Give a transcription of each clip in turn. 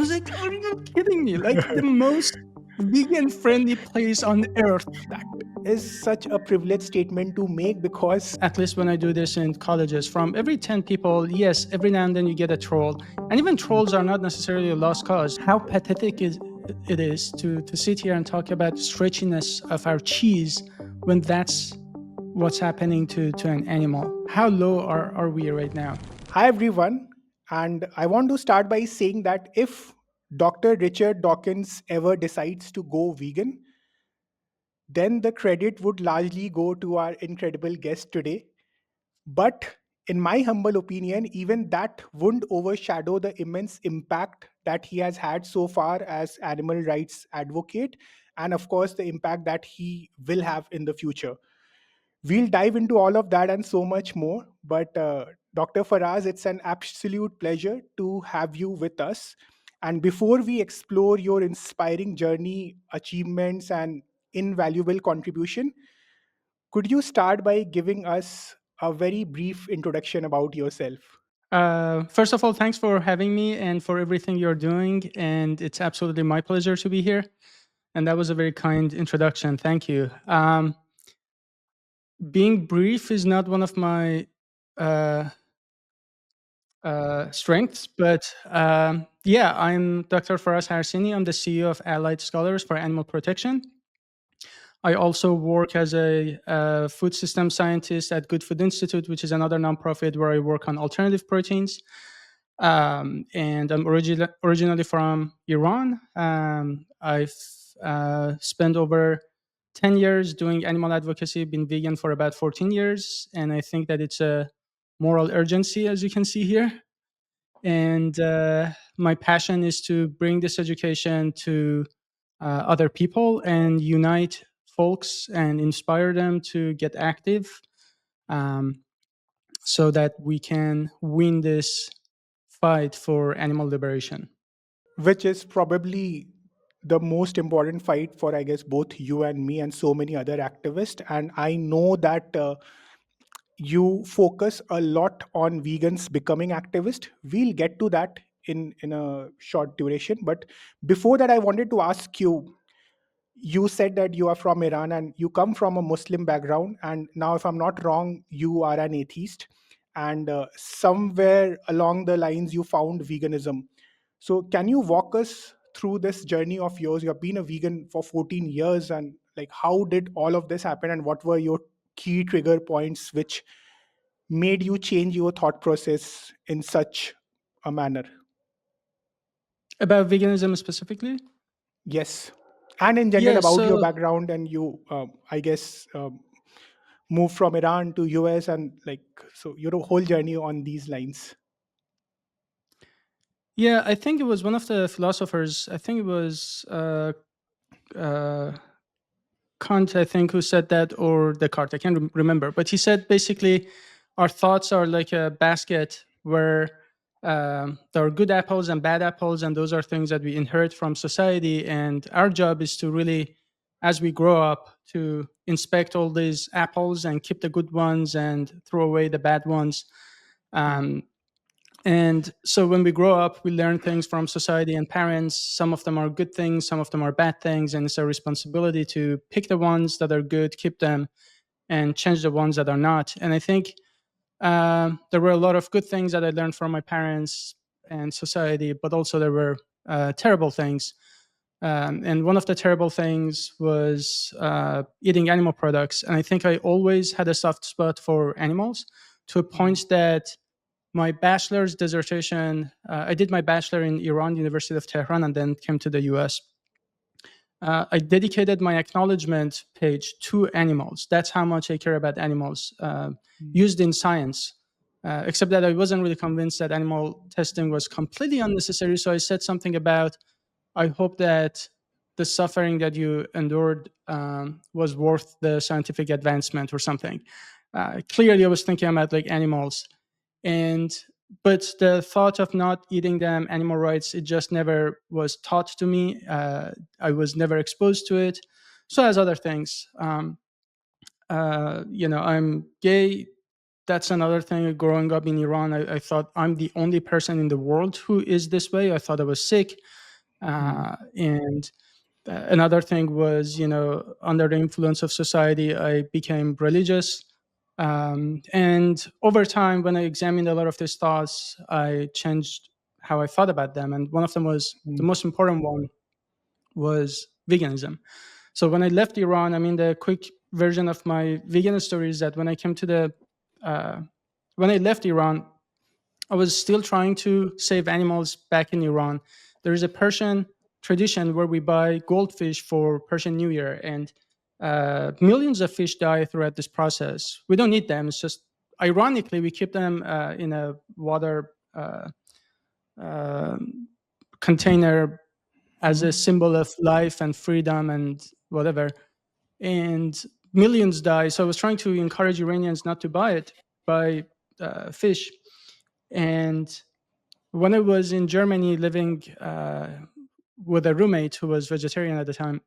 was like, are you kidding me? Like the most vegan-friendly place on earth. That is such a privileged statement to make because At least when I do this in colleges, from every 10 people, yes, every now and then you get a troll. And even trolls are not necessarily a lost cause. How pathetic it is to sit here and talk about stretchiness of our cheese when that's what's happening to an animal. How low are we right now? hi everyone, and I want to start by saying that if Dr. Richard Dawkins ever decides to go vegan, then the credit would largely go to our incredible guest today. But in my humble opinion, even that wouldn't overshadow the immense impact that he has had so far as animal rights advocate, and of course, the impact that he will have in the future. We'll dive into all of that and so much more. But Dr. Faraz, it's an absolute pleasure to have you with us. And before we explore your inspiring journey, achievements, and invaluable contribution, could you start by giving us a very brief introduction about yourself? First of all, thanks for having me and for everything you're doing. And it's absolutely my pleasure to be here. And that was a very kind introduction. Thank you. Being brief is not one of my uh, strengths, but yeah, I'm Dr. Faraz Harsini. I'm the CEO of Allied Scholars for Animal Protection. I also work as a food system scientist at Good Food Institute, which is another nonprofit where I work on alternative proteins. And I'm originally from Iran. I've spent over 10 years doing animal advocacy, been vegan for about 14 years. And I think that it's a moral urgency, as you can see here. And my passion is to bring this education to other people and unite folks and inspire them to get active, um, so that we can win this fight for animal liberation. Which is probably the most important fight for, I guess, both you and me and so many other activists. And I know that you focus a lot on vegans becoming activist. We'll get to that in a short duration. But before that, I wanted to ask you, you said that you are from Iran and you come from a Muslim background. And now, if I'm not wrong, you are an atheist. And somewhere along the lines, you found veganism. So, can you walk us through this journey of yours? You have been a vegan for 14 years, and like, how did all of this happen, and what were your key trigger points which made you change your thought process in such a manner? About veganism specifically? Yes, and in general Yeah, about your so background, and you, I guess, moved from Iran to US, and like, so your whole journey on these lines. yeah, I think it was one of the philosophers. I think it was uh, Kant, I think, who said that, or Descartes. I can't remember, but he said basically, our thoughts are like a basket where there are good apples and bad apples, and those are things that we inherit from society. And our job is to really, as we grow up, to inspect all these apples and keep the good ones and throw away the bad ones. Um, and so when we grow up, we learn things from society and parents. Some of them are good things, some of them are bad things. And it's our responsibility to pick the ones that are good, keep them, and change the ones that are not. And I think there were a lot of good things that I learned from my parents and society, but also there were terrible things. And one of the terrible things was eating animal products. And I think I always had a soft spot for animals, to a Mhm. point that my bachelor's dissertation, I did my bachelor in Iran, University of Tehran, and then came to the US. I dedicated my acknowledgement page to animals. That's how much I care about animals used in science. Except that I wasn't really convinced that animal testing was completely unnecessary. So I said something about, I hope that the suffering that you endured was worth the scientific advancement or something. Clearly, I was thinking about like animals, and but the thought of not eating them, animal rights, it just never was taught to me. I was never exposed to it. So as other things, I'm gay. that's another thing. Growing up in Iran, I thought I'm the only person in the world who is this way. I thought I was sick. Hmm. And another thing was, under the influence of society, I became religious. And over time, when I examined a lot of these thoughts, I changed how I thought about them. And one of them was, the Hmm. most important one was veganism. So when I left Iran, I mean, the quick version of my vegan story is that uh, when I left Iran, I was still trying to save animals back in Iran. There is a Persian tradition where we buy goldfish for Persian New Year, and millions of fish die throughout this process. We don't eat them. It's just, ironically, we keep them in a water um container as a Hmm. symbol of life and freedom and whatever. And millions die. So I was trying to encourage Iranians not to buy fish. And when I was in Germany living with a roommate who was vegetarian at the time,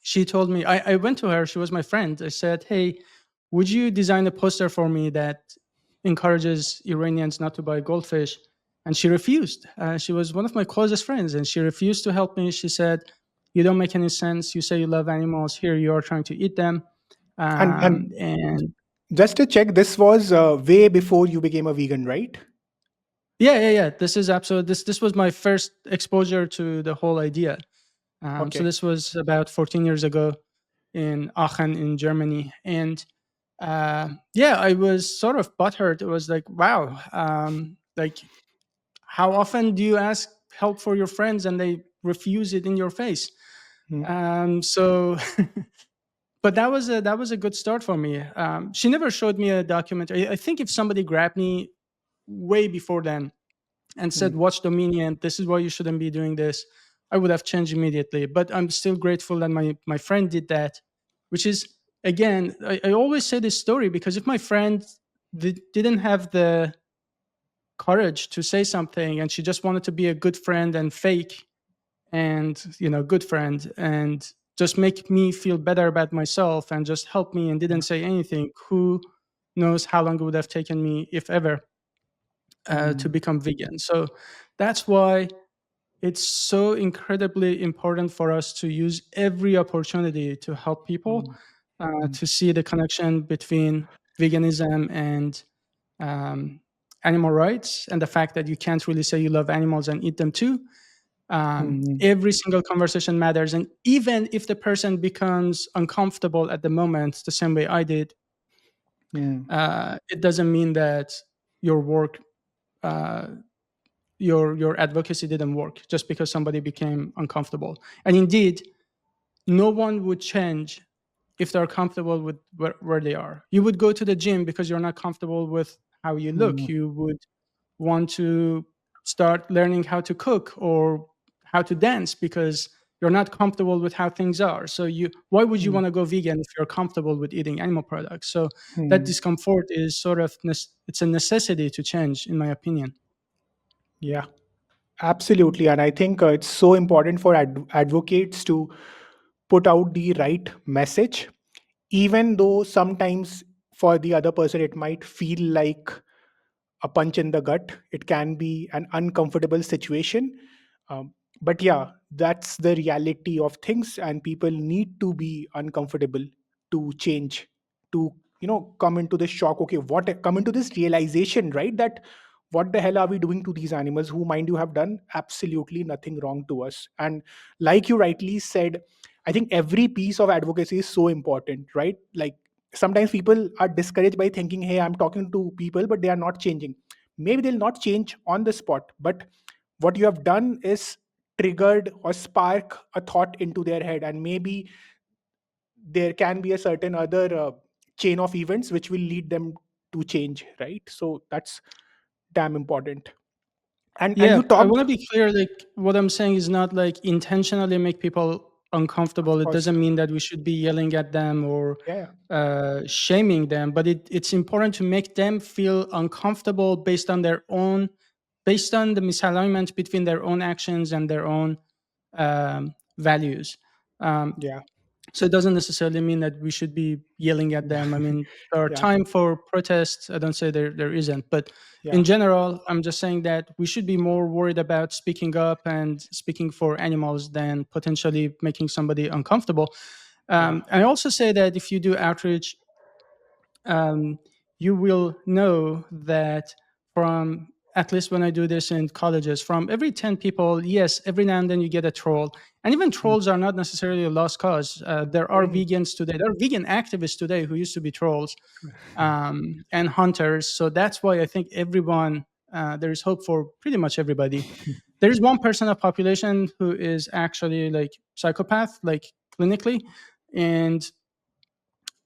she told me, I went to her, she was my friend. I said, hey, would you design a poster for me that encourages Iranians not to buy goldfish? And she refused. She was one of my closest friends, and she refused to help me. She said, you don't make any sense. You say you love animals. Here you are trying to eat them. And And just to check, this was way before you became a vegan, right? yeah. This is absolute. This was my first exposure to the whole idea. So Okay. this was about 14 years ago in Aachen in Germany, and yeah, I was sort of butthurt. It was like, wow, like how often do you ask help for your friends and they refuse it in your face? Hmm. So, but that was a good start for me. She never showed me a documentary. I think if somebody grabbed me way before then and said, Hmm. watch Dominion, this is why you shouldn't be doing this, I would have changed immediately. But I'm still grateful that my friend did that, which is, again, I always say this story because if my friend didn't have the courage to say something and she just wanted to be a good friend and fake and, good friend, and just make me feel better about myself and just help me and didn't Yeah. say anything, who knows how long it would have taken me, if ever, to Hmm. become vegan. So that's why it's so incredibly important for us to use every opportunity to help people, Hmm. Hmm. to see the connection between veganism and um, animal rights, and the fact that you can't really say you love animals and eat them too. Hmm. Every single conversation matters. And even if the person becomes uncomfortable at the moment, the same way I did, Hmm. it doesn't mean that your work, uh, your advocacy didn't work just because somebody became uncomfortable. And indeed, no one would change if they're comfortable with where they are. You would go to the gym because you're not comfortable with how you look. Hmm. You would want to start learning how to cook or how to dance because you're not comfortable with how things are. So why would you Hmm. want to go vegan if you're comfortable with eating animal products? So that Hmm. discomfort is sort of it's a necessity to change, in my opinion. Yeah, absolutely. And I think it's so important for advocates to put out the right message, even though sometimes for the other person it might feel like a punch in the gut. It can be an uncomfortable situation. But yeah, that's the reality of things, and people need to be uncomfortable to change, to come into this shock. Okay, what come into this realization, right? That what the hell are we doing to these animals who, mind you, have done absolutely nothing wrong to us? And like you rightly said, I think every piece of advocacy is so important, right? Like sometimes people are discouraged by thinking, hey, I'm talking to people but they are not changing. Maybe they'll not change on the spot, but what you have done is triggered or spark a thought into their head, and maybe there can be a certain other chain of events which will lead them to change, right? So that's damn important. And Yeah, you I talked, want to be clear. Like, what I'm saying is not like intentionally make people of uncomfortable. It course, doesn't mean that we should be yelling at them or yeah. shaming them, but it's important to make them feel uncomfortable based on the misalignment between their own actions and their own values. Um, Yeah. So it doesn't necessarily mean that we should be yelling at them. I mean, there are Yeah. time for protests. I don't say there isn't, but in Yeah. general, I'm just saying that we should be more worried about speaking up and speaking for animals than potentially making somebody uncomfortable. Yeah. I also say that if you do outreach, you will know that from, at least when I do this in colleges, from every 10 people, yes, every now and then you get a troll. And even Mm. trolls are not necessarily a lost cause. There are Right. vegans today, there are vegan activists today who used to be trolls, and hunters. So that's why I think everyone, there is hope for pretty much everybody. There is 1% of population who is actually like psychopath, like clinically. And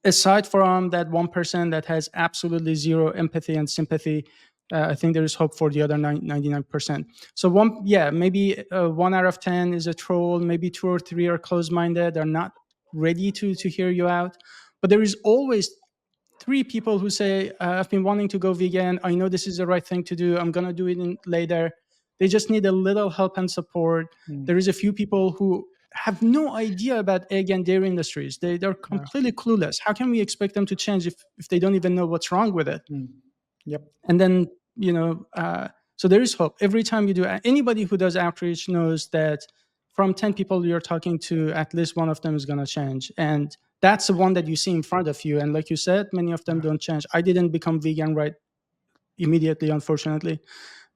aside from that 1% that has absolutely zero empathy and sympathy, I think there is hope for the other 99%. So one, yeah, maybe 1 out of 10 is a troll. Maybe 2 or 3 are closed-minded. They're not ready to hear you out. But there is always 3 people who say, I've been wanting to go vegan. I know this is the right thing to do. I'm going to do it later. They just need a little help and support. Mm. There is a few people who have no idea about egg and dairy industries. They're Yeah. completely clueless. How can we expect them to change if they don't even know what's wrong with it? Mm. Yep. And then, so there is hope. Every time you do, anybody who does outreach knows that from 10 people you're talking to, at least one of them is going to change. And that's the one that you see in front of you. And like you said, many of them Yeah. don't change. I didn't become vegan right immediately, unfortunately.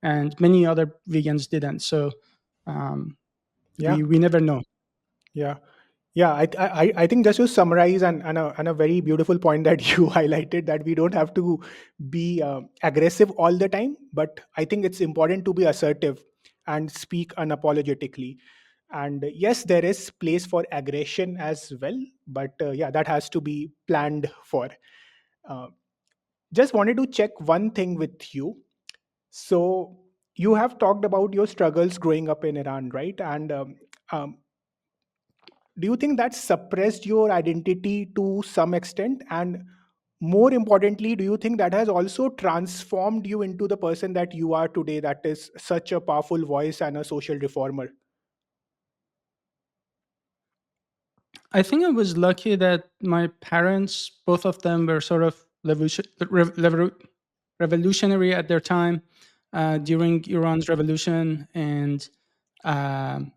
And many other vegans didn't. So um, Yeah. we never know. Yeah. Yeah, I think just to summarize, and a very beautiful point that you highlighted, that we don't have to be aggressive all the time, but I think it's important to be assertive and speak unapologetically. And yes, there is place for aggression as well, but yeah, that has to be planned for. Uh, just wanted to check one thing with you. So you have talked about your struggles growing up in Iran, right? And um, do you think that suppressed your identity to some extent? And more importantly, do you think that has also transformed you into the person that you are today, that is such a powerful voice and a social reformer? I think I was lucky that my parents, both of them, were sort of revolutionary at their time during Iran's revolution, and um,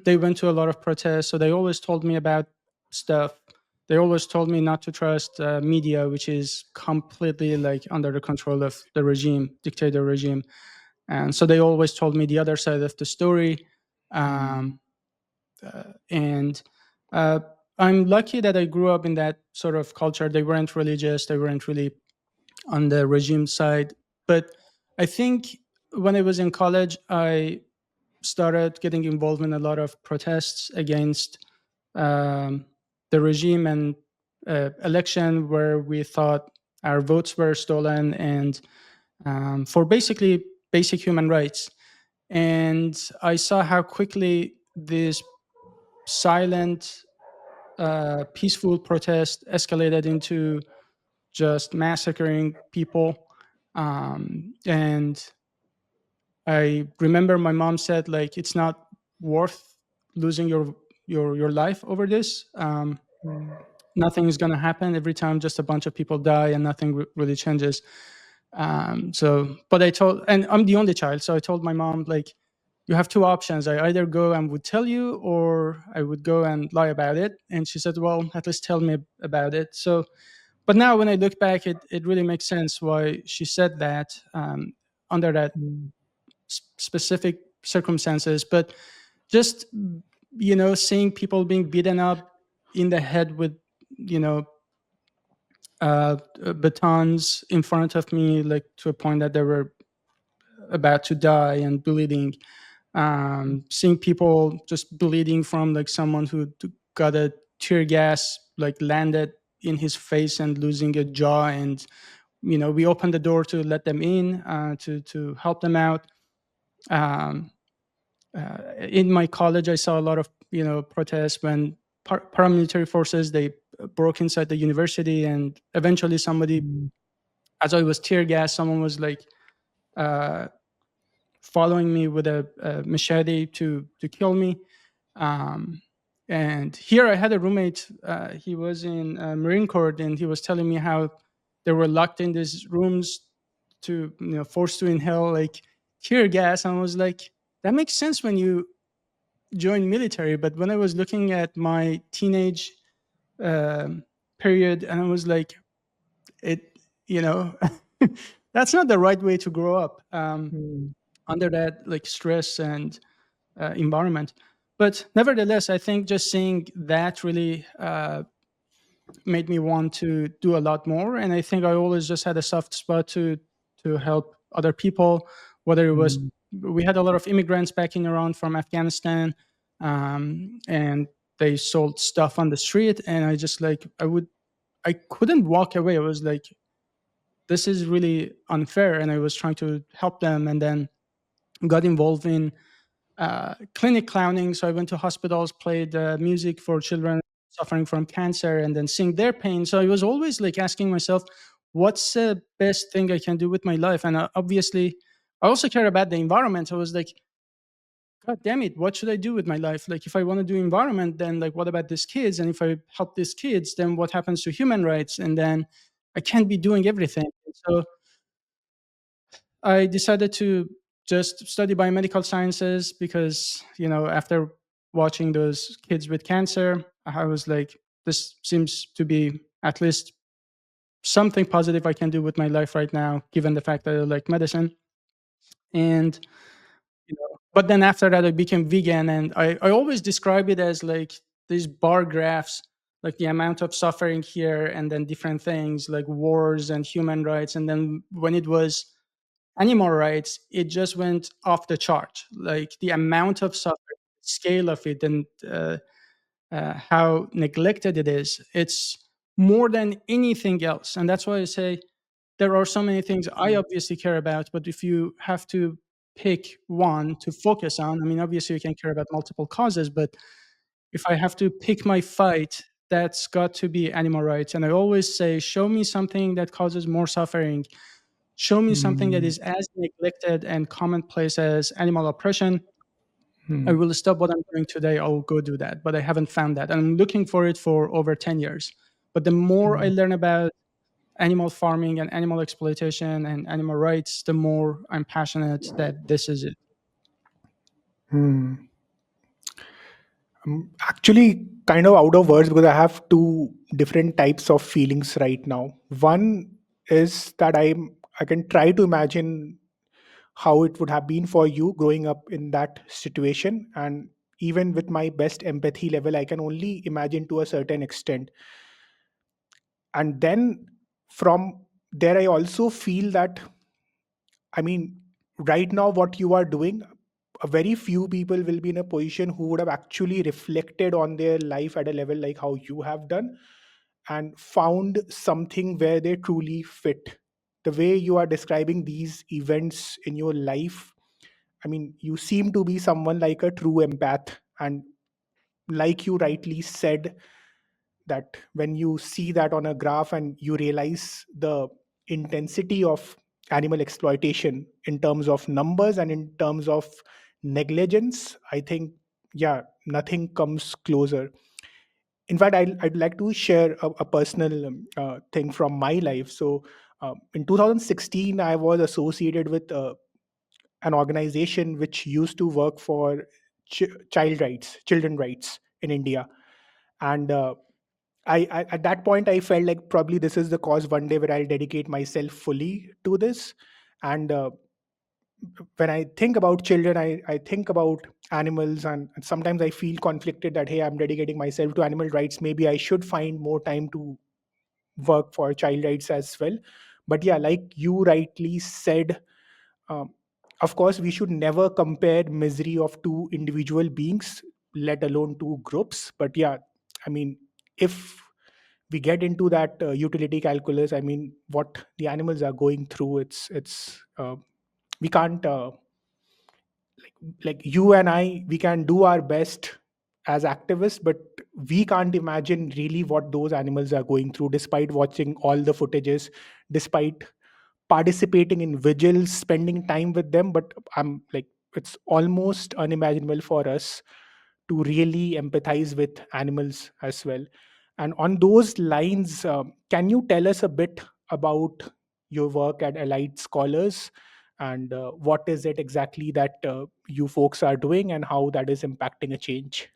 they went to a lot of protests. So they always told me about stuff. They always told me not to trust media, which is completely like under the control of the regime, dictator regime. And so they always told me the other side of the story. Mm. Um, and uh, I'm lucky that I grew up in that sort of culture. They weren't religious, they weren't really on the regime side. But I think when I was in college, I started getting involved in a lot of protests against um, the regime and election where we thought our votes were stolen, and for basically basic human rights. And I saw how quickly this silent, peaceful protest escalated into just massacring people. And I remember my mom said, like, it's not worth losing your life over this. Mm. Nothing is going to happen every time. Just a bunch of people die, and nothing really changes. So, but I told, and I'm the only child, so I told my mom, like, you have 2 options. I either go and would tell you, or I would go and lie about it. And she said, well, at least tell me about it. So, but now when I look back, it really makes sense why she said that under that Mm. specific circumstances. But just, seeing people being beaten up in the head with, you know, batons in front of me, like to a point that they were about to die and bleeding. Seeing people just bleeding from like someone who got a tear gas like landed in his face and losing a jaw, and we opened the door to let them in, to help them out. Um, in my college, I saw a lot of protests when paramilitary forces they broke inside the university, and eventually somebody, Mm. as I was tear gas, someone was like uh, following me with a machete to kill me. Um, And here I had a roommate. He was in Marine Corps, and he was telling me how they were locked in these rooms to, forced to inhale like tear gas. And I was like, that makes sense when you join military. But when I was looking at my teenage um, period, and I was like, it, that's not the right way to grow up Hmm. under that like stress and environment. But nevertheless, I think just seeing that really made me want to do a lot more. And I think I always just had a soft spot to help other people, whether it was, Hmm. we had a lot of immigrants back in Iran from Afghanistan, and they sold stuff on the street, and I just like I couldn't walk away. I was like, this is really unfair, and I was trying to help them, and then got involved in clinic clowning. So I went to hospitals, played music for children suffering from cancer, and then seeing their pain. So I was always like asking myself, what's the best thing I can do with my life? And obviously, I also care about the environment. I was like, God damn it, what should I do with my life? Like, if I want to do environment, then like, what about these kids? And if I help these kids, then what happens to human rights? And then I can't be doing everything. So I decided to just study biomedical sciences because, after watching those kids with cancer, I was like, this seems to be at least something positive I can do with my life right now, given the fact that I like medicine. And, but then after that, I became vegan. And I always describe it as like these bar graphs, like the amount of suffering here, and then different things like wars and human rights. And then when it was animal rights, it just went off the chart. Like the amount of suffering, scale of it, and how neglected it is. It's more than anything else. And that's why I say there are so many things I obviously care about, but if you have to pick one to focus on, I mean, obviously you can care about multiple causes, but if I have to pick my fight, that's got to be animal rights. And I always say, show me something that causes more suffering. Show me something that Hmm. is as neglected and commonplace as animal oppression. I Hmm. will stop what I'm doing today. I'll go do that. But I haven't found that. And I'm looking for it for over 10 years. But the more I Hmm. learn about animal farming and animal exploitation and animal rights, the more I'm passionate that this is it. Hmm. I'm actually kind of out of words because I have two different types of feelings right now. One is that I can try to imagine how it would have been for you growing up in that situation, and even with my best empathy level, I can only imagine to a certain extent. And then from there, I also feel that, I mean, right now, what you are doing, a very few people will be in a position who would have actually reflected on their life at a level like how you have done and found something where they truly fit. The way you are describing these events in your life, I mean, you seem to be someone like a true empath. And like you rightly said, that when you see that on a graph and you realize the intensity of animal exploitation in terms of numbers and in terms of negligence, I think, yeah, nothing comes closer. In fact, I'd like to share a personal thing from my life. So in 2016 I was associated with an organization which used to work for child rights, children rights in India. And at that point, I felt like probably this is the cause one day where I'll dedicate myself fully to this. And when I think about children, I think about animals, and sometimes I feel conflicted that, hey, I'm dedicating myself to animal rights. Maybe I should find more time to work for child rights as well. But yeah, like you rightly said, um, of course, we should never compare misery of two individual beings, let alone two groups. But yeah, I mean, if we get into that utility calculus, I mean, what the animals are going through, it's we can't like you and I, we can do our best as activists, but we can't imagine really what those animals are going through, despite watching all the footages, despite participating in vigils, spending time with them. But I'm like, it's almost unimaginable for us to really empathize with animals as well. And on those lines, can you tell us a bit about your work at Allied Scholars, and what is it exactly that you folks are doing and how that is impacting a change?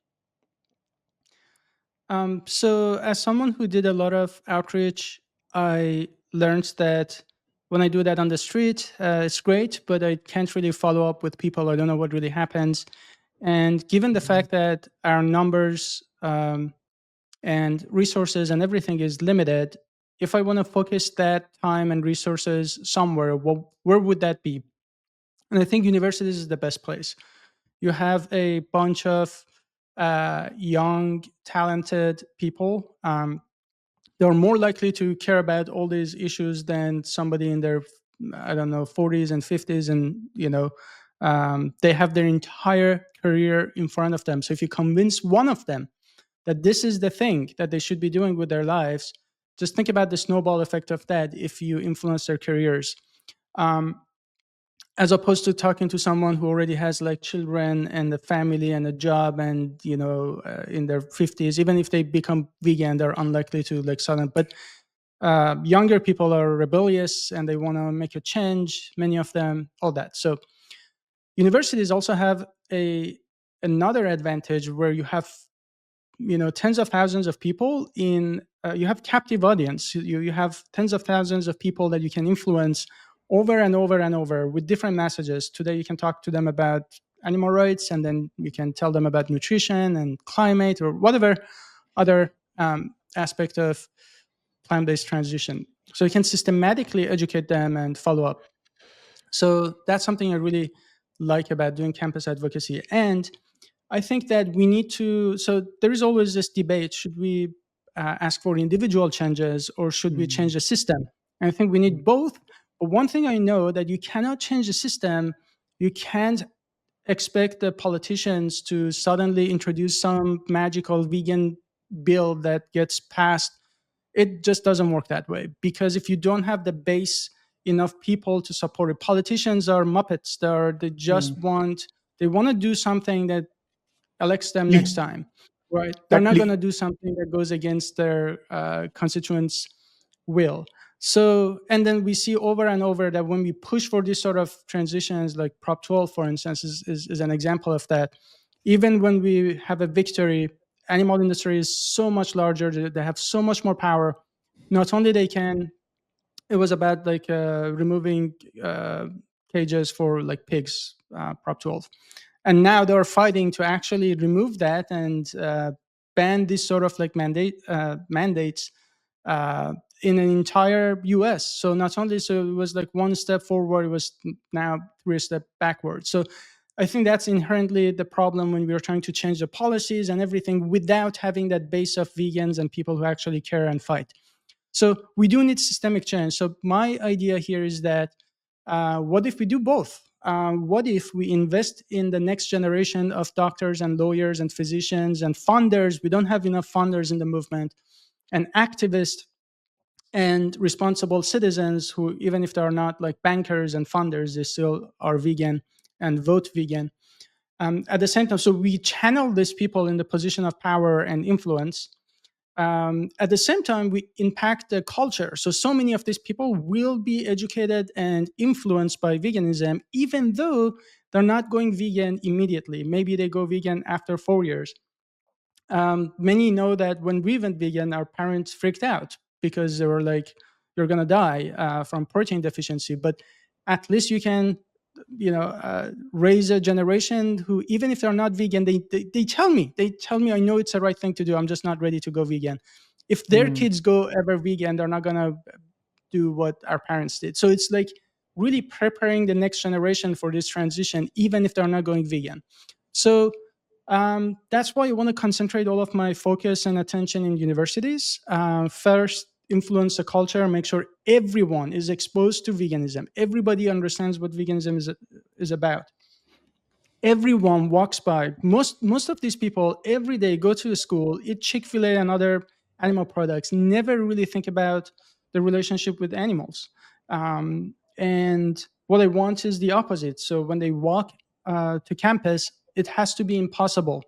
So, as someone who did a lot of outreach, I learned that when I do that on the street, it's great, but I can't really follow up with people. I don't know what really happens. And given the Mm, fact that our numbers and resources and everything is limited, if I want to focus that time and resources somewhere, where would that be? And I think universities is the best place. You have a bunch of young, talented people. They're more likely to care about all these issues than somebody in their, I don't know, 40s and 50s, and they have their entire career in front of them. So if you convince one of them that this is the thing that they should be doing with their lives, just think about the snowball effect of that if you influence their careers. Um, as opposed to talking to someone who already has like children and a family and a job, and in their 50s, even if they become vegan, they're unlikely to like sudden. But younger people are rebellious and they want to make a change, many of them, all that. So universities also have a another advantage where you have tens of thousands of people in you have captive audience. You have tens of thousands of people that you can influence over and over and over with different messages. Today you can talk to them about animal rights, and then you can tell them about nutrition and climate or whatever other aspect of plant-based transition. So you can systematically educate them and follow up. So that's something I really like about doing campus advocacy. And I think that we need to, so there is always this debate, should we ask for individual changes or should we change mm, the system? And I think we need mm, both. But one thing I know that you cannot change the system, you can't expect the politicians to suddenly introduce some magical vegan bill that gets passed. It just doesn't work that way, because if you don't have the base enough people to support it, politicians are muppets. They just mm. want to do something that elects them next Le- time, right? They're that not going to le- do something that goes against their constituents' will. So, and then we see over and over that when we push for these sort of transitions, like Prop 12, for instance, is an example of that. Even when we have a victory, animal industry is so much larger. They have so much more power. Not only they can, it was about like removing cages for like pigs, Prop 12, and now they're fighting to actually remove that and ban this sort of like mandates uh, in an entire US. So not only so it was like one step forward, it was now three step backwards. So I think that's inherently the problem when we are trying to change the policies and everything without having that base of vegans and people who actually care and fight. So we do need systemic change. So my idea here is that what if we do both? What if we invest in the next generation of doctors and lawyers and physicians and funders? We don't have enough funders in the movement, and activists and responsible citizens who, even if they're not like bankers and funders, they still are vegan and vote vegan. At the same time, so we channel these people in the position of power and influence. At the same time, we impact the culture. So many of these people will be educated and influenced by veganism, even though they're not going vegan immediately. Maybe they go vegan after 4 years. Many know that when we went vegan, our parents freaked out because they were like, "You're gonna die from protein deficiency." But at least you can, raise a generation who, even if they're not vegan, they tell me, I know it's the right thing to do. I'm just not ready to go vegan. If their mm. kids go ever vegan, they're not gonna do what our parents did. So it's like really preparing the next generation for this transition, even if they're not going vegan. So that's why I want to concentrate all of my focus and attention in universities. First, influence the culture, make sure everyone is exposed to veganism. Everybody understands what veganism is about. Everyone walks by. Most of these people every day go to school, eat Chick-fil-A and other animal products, never really think about the relationship with animals. And what I want is the opposite. So when they walk to campus, it has to be impossible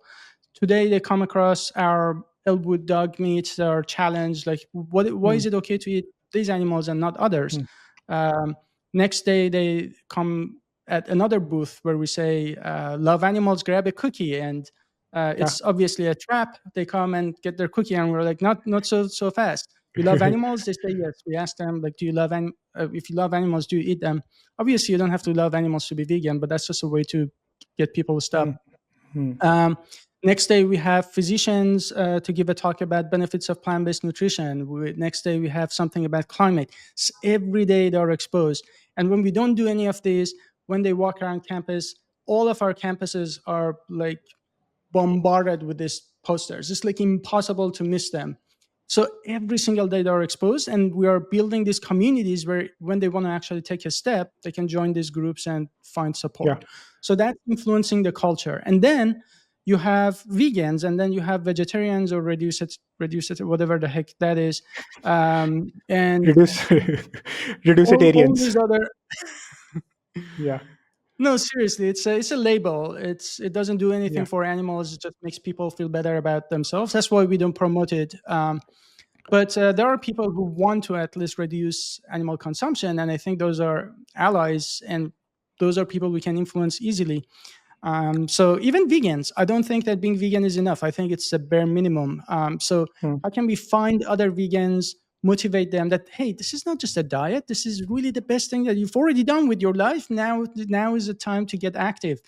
today they come across our Elwood dog meat, or challenge, like, why Hmm. is it okay to eat these animals and not others? Hmm. Um, Next day they come at another booth where we say, love animals, grab a cookie, and Yeah. it's obviously a trap. They come and get their cookie, and we're like, not so fast. You love animals? They say yes. We ask them, like, do you love if you love animals, do you eat them? Obviously, you don't have to love animals to be vegan, but that's just a way to get people to Hmm. stop. Hmm. Um, Next day, we have physicians to give a talk about benefits of plant-based nutrition. Next day, we have something about climate. Every day, they're exposed. And when we don't do any of these, when they walk around campus, all of our campuses are like bombarded with these posters. It's like impossible to miss them. So every single day they are exposed, and we are building these communities where when they want to actually take a step, they can join these groups and find Yeah. support. So that's influencing the culture. And then you have vegans, and then you have vegetarians, or reduce it, whatever the heck that is. And Reduce all reducitarians. these other. Yeah. No, seriously, it's a label. It doesn't do anything Yeah. for animals. It just makes people feel better about themselves. That's why we don't promote it. But there are people who want to at least reduce animal consumption, and I think those are allies, and those are people we can influence easily. So even vegans, I don't think that being vegan is enough. I think it's a bare minimum. So Hmm. how can we find other vegans, motivate them that, hey, this is not just a diet. This is really the best thing that you've already done with your life. Now is the time to get active.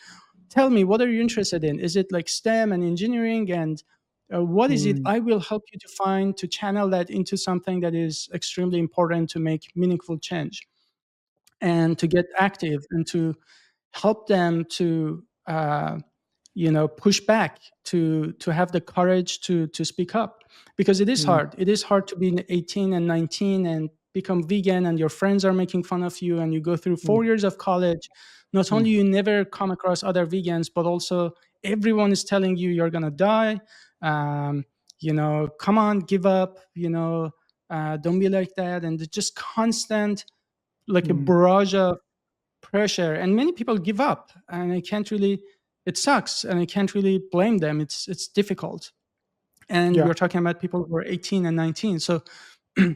Tell me, what are you interested in? Is it like STEM and engineering? And what is it? Hmm. I will help you to find, to channel that into something that is extremely important to make meaningful change and to get active and to help them to push back, to have the courage to speak up, because Hmm. it is hard to be 18 and 19 and become vegan, and your friends are making fun of you, and you go through Hmm. 4 years of college. Not Hmm. only you never come across other vegans, but also everyone is telling you you're gonna die. um, Come on, give up, don't be like that, and it's just constant, like a Hmm. barrage of pressure, and many people give up, and I can't really, it sucks, and I can't really blame them. It's difficult, and Yeah. we're talking about people who are 18 and 19. So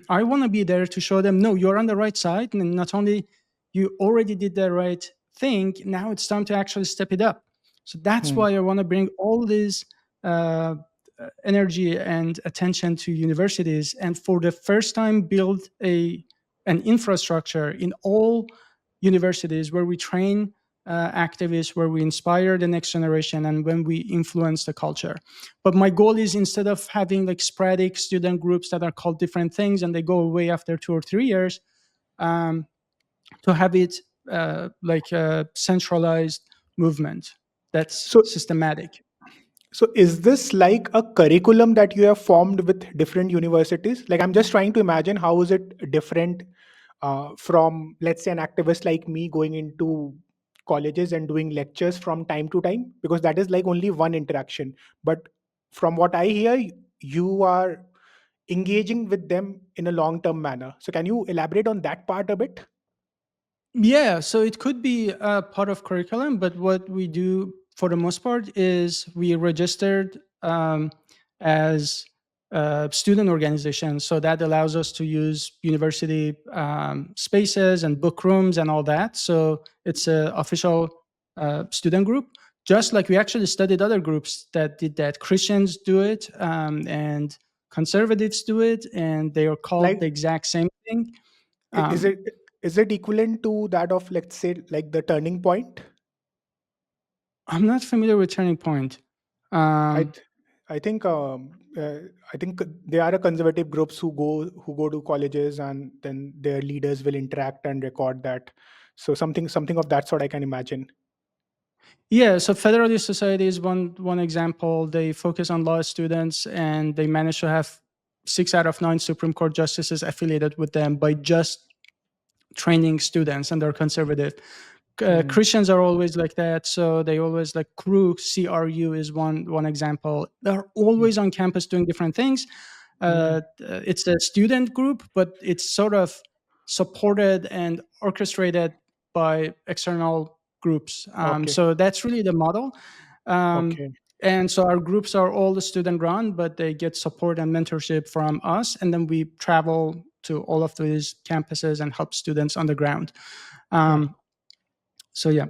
I want to be there to show them, no, you're on the right side, and not only you already did the right thing, now it's time to actually step it up. So that's Hmm. why I want to bring all this uh, energy and attention to universities, and for the first time build an infrastructure in all universities where we train activists, where we inspire the next generation, and when we influence the culture. But my goal is, instead of having like sporadic student groups that are called different things and they go away after 2 or 3 years, um, to have it like a centralized movement that's So systematic. So is this like a curriculum that you have formed with different universities? Like I'm just trying to imagine how is it different from, let's say, an activist like me going into colleges and doing lectures from time to time, because that is like only one interaction. But from what I hear, you are engaging with them in a long term manner. So can you elaborate on that part a bit? Yeah, so it could be a part of curriculum, but what we do for the most part is we registered as a student organization. So that allows us to use university spaces and book rooms and all that. So it's an official student group. Just like we actually studied other groups that did that. Christians do it, and conservatives do it, and they are called Like, the exact same thing. i- is Um, it is it equivalent to that of, let's say, like the Turning Point? I'm not familiar with Turning Point. I Um, th- I think I think they are a conservative groups who go to colleges, and then their leaders will interact and record that. So something of that sort I can imagine. yeah, so Federalist Society is one example. They focus on law students, and they manage to have 6 out of 9 Supreme Court justices affiliated with them by just training students, and they're conservative. Hmm. Christians are always like that, so they always like CRU is one example. They're Hmm. always on campus doing different things. Hmm. It's a student group, but it's sort of supported and orchestrated by external groups. Okay. So that's really the model. Um, Okay. And so our groups are all the student run, but they get support and mentorship from us. And then we travel to all of these campuses and help students on the ground. Yeah. So yeah.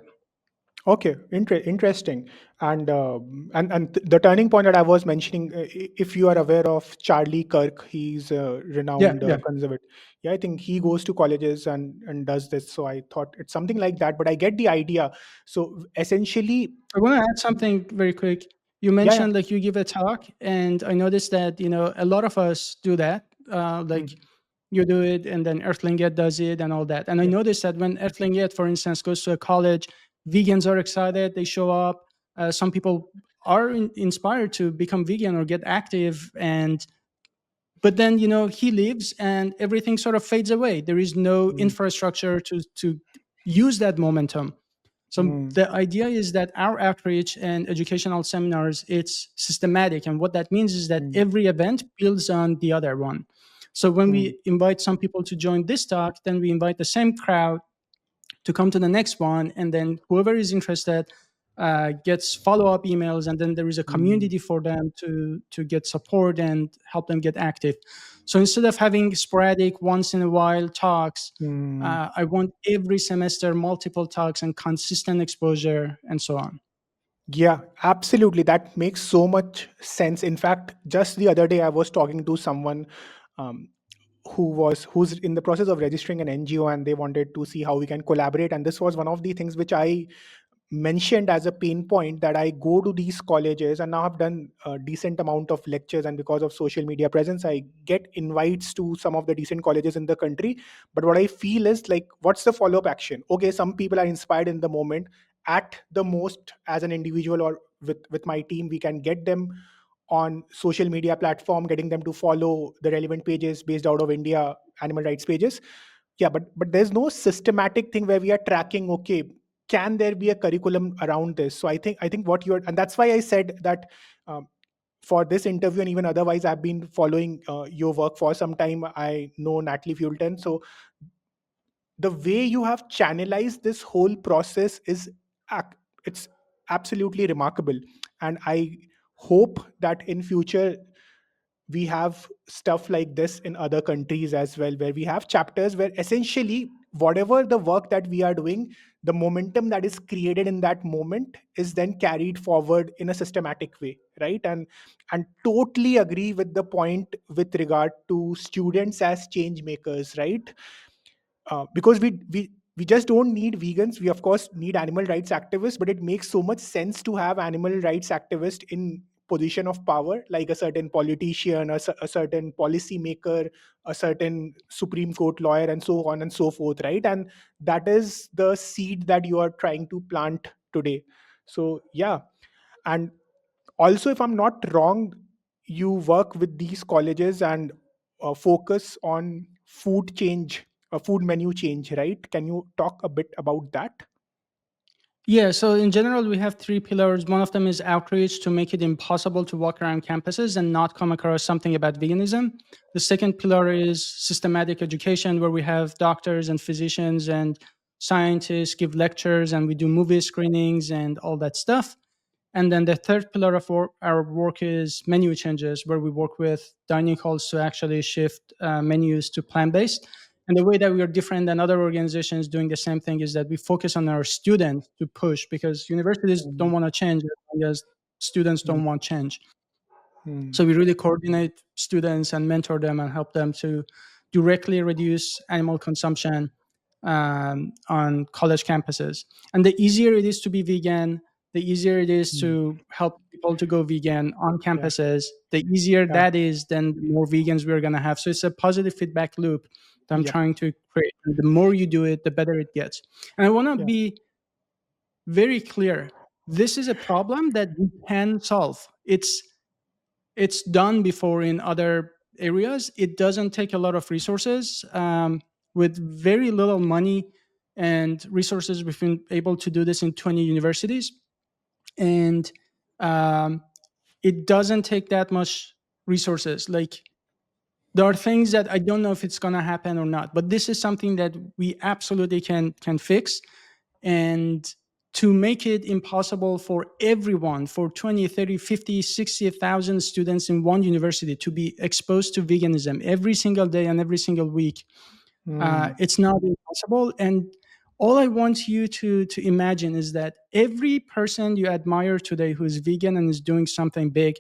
Okay, interesting. The turning point that I was mentioning, if you are aware of Charlie Kirk, he's a Yeah, renowned yeah. conservative. Yeah, I think he goes to colleges and does this. So I thought it's something like that, but I get the idea. So essentially, I want to add something very quick. You yeah, yeah. mentioned like you give a talk, and I noticed that a lot of us do that. Like Mm, you do it, and then Earthling Yet does it, and all that. And I yeah. noticed that when Earthling Yet, for instance, goes to a college, vegans are excited. They show up. Some people are inspired to become vegan or get active, and but then he leaves, and everything sort of fades away. There is no Mm, infrastructure to use that momentum. So mm, the idea is that our outreach and educational seminars, it's systematic. And what that means is that mm, every event builds on the other one. So when mm, we invite some people to join this talk, then we invite the same crowd to come to the next one. And then whoever is interested gets follow-up emails, and then there is a mm, community for them to get support and help them get active. So instead of having sporadic once in a while talks, mm. I want every semester multiple talks and consistent exposure and so on. Yeah, absolutely. That makes so much sense. In fact, just the other day, I was talking to someone um, who's in the process of registering an NGO, and they wanted to see how we can collaborate. And this was one of the things which I mentioned as a pain point, that I go to these colleges and now I've done a decent amount of lectures, and because of social media presence I get invites to some of the decent colleges in the country. But what I feel is like, what's the follow up action? Okay, some people are inspired in the moment. At the most, as an individual or with my team, we can get them on social media platform, getting them to follow the relevant pages based out of India, animal rights pages. Yeah, but there's no systematic thing where we are tracking, okay, can there be a curriculum around this? So I think what you're, and that's why I said that um, for this interview and even otherwise, I've been following your work for some time. I know Natalie Fulton. So the way you have channelized this whole process is ac- it's absolutely remarkable. And I hope that in future we have stuff like this in other countries as well, where we have chapters where essentially whatever the work that we are doing, the momentum that is created in that moment is then carried forward in a systematic way, right? And totally agree with the point with regard to students as change makers, right? Because we just don't need vegans. We of course need animal rights activists, but it makes so much sense to have animal rights activists in position of power, like a certain politician, a certain policy maker, a certain Supreme Court lawyer, and so on and so forth, right? And that is the seed that you are trying to plant today. So yeah. And also, if I'm not wrong, you work with these colleges and focus on food change, food menu change, right? Can you talk a bit about that? Yeah, so in general, we have three pillars. One of them is outreach, to make it impossible to walk around campuses and not come across something about veganism. The second pillar is systematic education, where we have doctors and physicians and scientists give lectures, and we do movie screenings and all that stuff. And then the third pillar of our work is menu changes, where we work with dining halls to actually shift menus to plant-based. And the way that we are different than other organizations doing the same thing is that we focus on our students to push, because universities don't Mm, want to change as long as students mm, don't want change. mm, So we really coordinate students and mentor them and help them to directly reduce animal consumption on college campuses. And the easier it is to be vegan, the easier it is mm. to help people to go vegan on Yeah, campuses. The easier yeah, that is, then the more vegans we're going to have. So it's a positive feedback loop that I'm yeah, trying to create. And the more you do it, the better it gets. And I want to yeah. be very clear. This is a problem that we can solve. It's done before in other areas. It doesn't take a lot of resources. With very little money and resources, we've been able to do this in 20 universities. And um, it doesn't take that much resources. Like, there are things that I don't know if it's going to happen or not, but this is something that we absolutely can fix. And to make it impossible for everyone, for 20, 30, 50, 60,000 students in one university to be exposed to veganism every single day and every single week. Mm, It's not impossible. And all I want you to imagine is that every person you admire today who's vegan and is doing something big,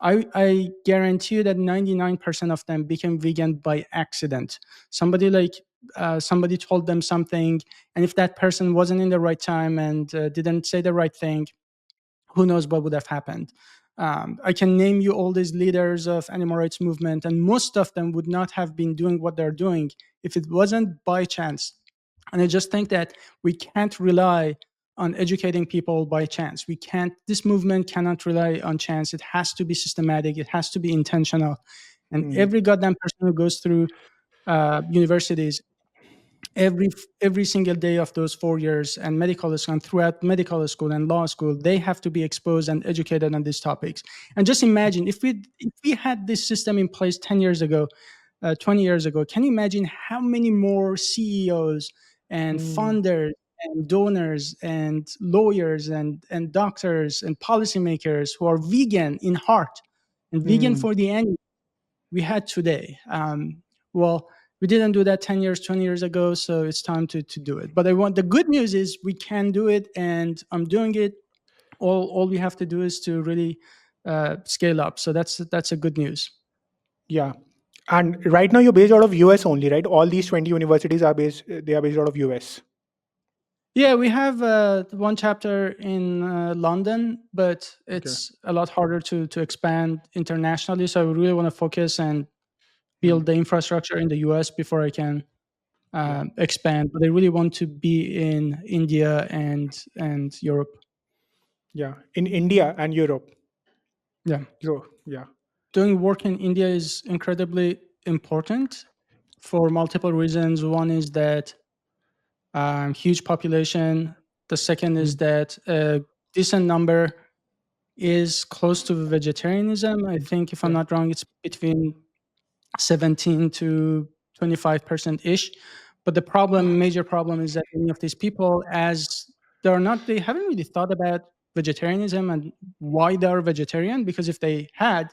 I guarantee you that 99% of them became vegan by accident. Somebody like somebody told them something, and if that person wasn't in the right time and didn't say the right thing, who knows what would have happened. I can name you all these leaders of animal rights movement, and most of them would not have been doing what they're doing if it wasn't by chance. And I just think that we can't rely on educating people by chance. We can't, this movement cannot rely on chance. It has to be systematic, it has to be intentional. And mm, every goddamn person who goes through universities every every single day of those 4 years and medical school and throughout medical school and law school, they have to be exposed and educated on these topics. And just imagine if we had this system in place 10 years ago, 20 years ago, can you imagine how many more CEOs and mm, funders and donors and lawyers and doctors and policymakers who are vegan in heart and vegan mm. for the end we had today. Well, we didn't do that 10 years, 20 years ago, so it's time to do it. But the good news is we can do it, and I'm doing it. All we have to do is to really scale up. So that's a good news. Yeah. And right now you're based out of US only, right? All these 20 universities are based, they are based out of US. Yeah, we have one chapter in London, but Okay. it's a lot harder to expand internationally. So I really want to focus and build Mm. the infrastructure in the US before I can Yeah. expand, but I really want to be in India and Europe. Yeah. In India and Europe. Yeah, So, yeah. doing work in India is incredibly important for multiple reasons. One is that huge population. The second is Mm. that a decent number is close to vegetarianism. I think, if I'm Yeah. not wrong, it's between 17 to 25% ish. But the major problem is that many of these people, as they haven't really thought about vegetarianism and why they're vegetarian, because if they had,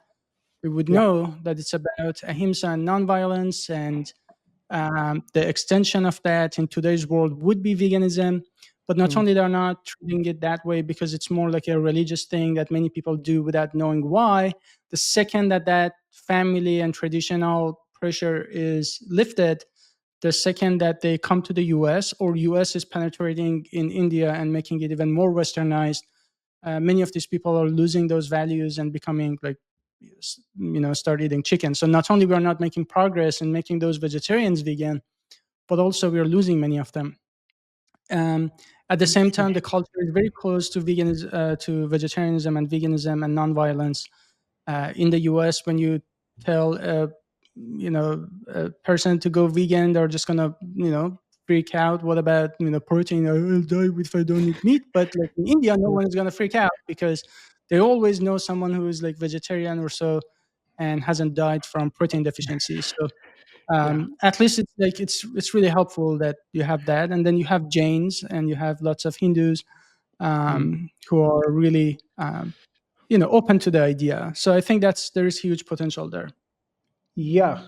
we would Yeah. know that it's about ahimsa and nonviolence, and the extension of that in today's world would be veganism. But not Mm. only they're not treating it that way because it's more like a religious thing that many people do without knowing why. The second that family and traditional pressure is lifted, the second that they come to the US, or US is penetrating in India and making it even more westernized, many of these people are losing those values and becoming like, start eating chicken. So not only we are not making progress in making those vegetarians vegan, but also we are losing many of them. um, at the same time, the culture is very close to to vegetarianism and veganism and nonviolence. In the US, when you tell a person to go vegan, they're just gonna freak out. What about protein? I'll die if I don't eat meat. But like in India, no one is gonna freak out because they always know someone who is like vegetarian or so and hasn't died from protein deficiency. So Yeah. at least it's like it's really helpful that you have that. And then you have Jains and you have lots of Hindus Mm. who are really open to the idea. So I think there's huge potential there. Yeah.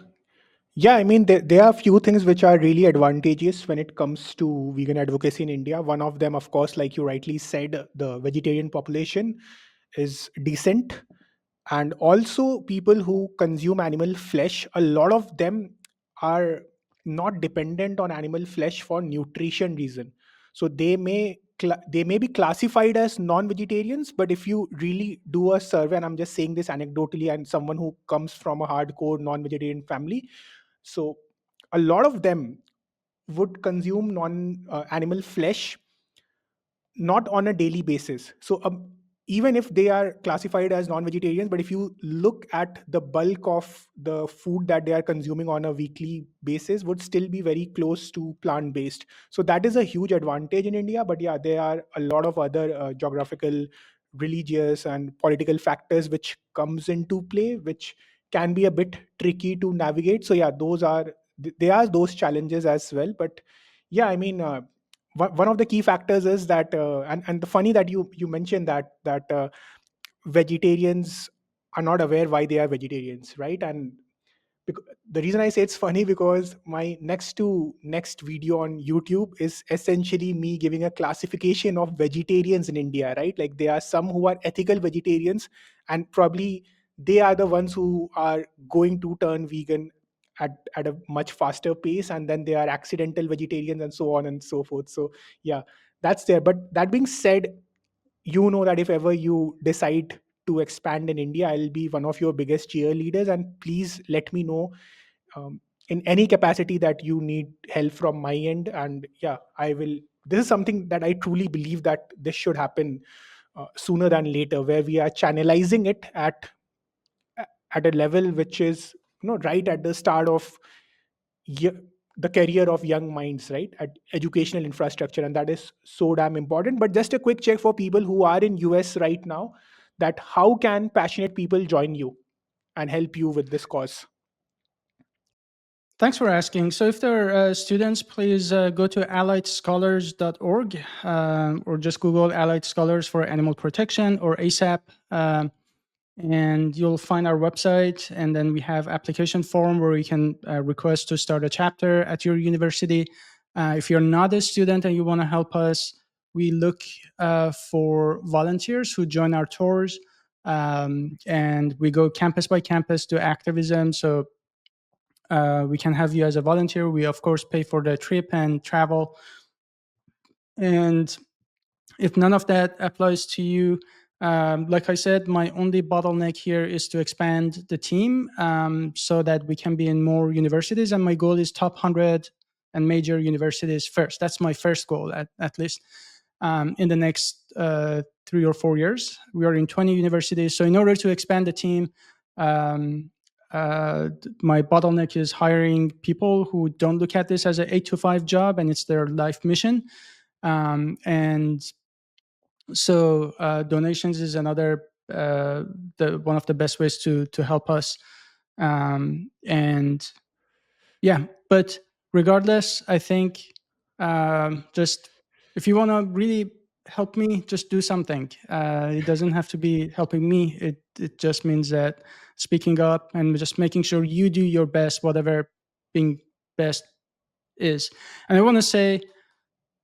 Yeah, I mean, there are few things which are really advantageous when it comes to vegan advocacy in India. One of them, of course, like you rightly said, the vegetarian population is decent. And also, people who consume animal flesh, a lot of them are not dependent on animal flesh for nutrition reason. So they may be classified as non-vegetarians, but if you really do a survey, and I'm just saying this anecdotally, and someone who comes from a hardcore non-vegetarian family, so a lot of them would consume non animal flesh not on a daily basis. So even if they are classified as non-vegetarians, but if you look at the bulk of the food that they are consuming on a weekly basis, would still be very close to plant-based. So that is a huge advantage in India. But yeah, there are a lot of other geographical, religious, and political factors which comes into play, which can be a bit tricky to navigate. So yeah, there are those challenges as well. But yeah, I mean. one of the key factors is that, and the funny that you mentioned that vegetarians are not aware why they are vegetarians, right? And the reason I say it's funny, because my next video on YouTube is essentially me giving a classification of vegetarians in India, right? Like, there are some who are ethical vegetarians, and probably they are the ones who are going to turn vegan at a much faster pace, and then they are accidental vegetarians and so on and so forth. So yeah, that's there. But that being said, you know that if ever you decide to expand in India, I'll be one of your biggest cheerleaders, and please let me know, um, in any capacity that you need help from my end. And yeah, I will. This is something that I truly believe that this should happen sooner than later, where we are channelizing it at a level which is, right at the start of y- the career of young minds, right, at educational infrastructure, and that is so damn important. But just a quick check for people who are in US right now, that how can passionate people join you and help you with this cause? Thanks for asking. So, if there are students, please go to alliedscholars.org, or just Google Allied Scholars for Animal Protection or ASAP. And you'll find our website, and then we have application form where you can request to start a chapter at your university. If you're not a student and you want to help us, we look for volunteers who join our tours, and we go campus by campus to Activism. So we can have you as a volunteer. We of course pay for the trip and travel. And if none of that applies to you, like I said, my only bottleneck here is to expand the team, so that we can be in more universities. And my goal is top 100 and major universities first. That's my first goal, at least, in the next 3 or 4 years. We are in 20 universities. So in order to expand the team, um, my bottleneck is hiring people who don't look at this as an 8 to 5 job and it's their life mission. And so donations is another the one of the best ways to help us. And yeah, but regardless, I think, just if you want to really help me, just do something. It doesn't have to be helping me. It just means that speaking up and just making sure you do your best, whatever being best is. And I want to say,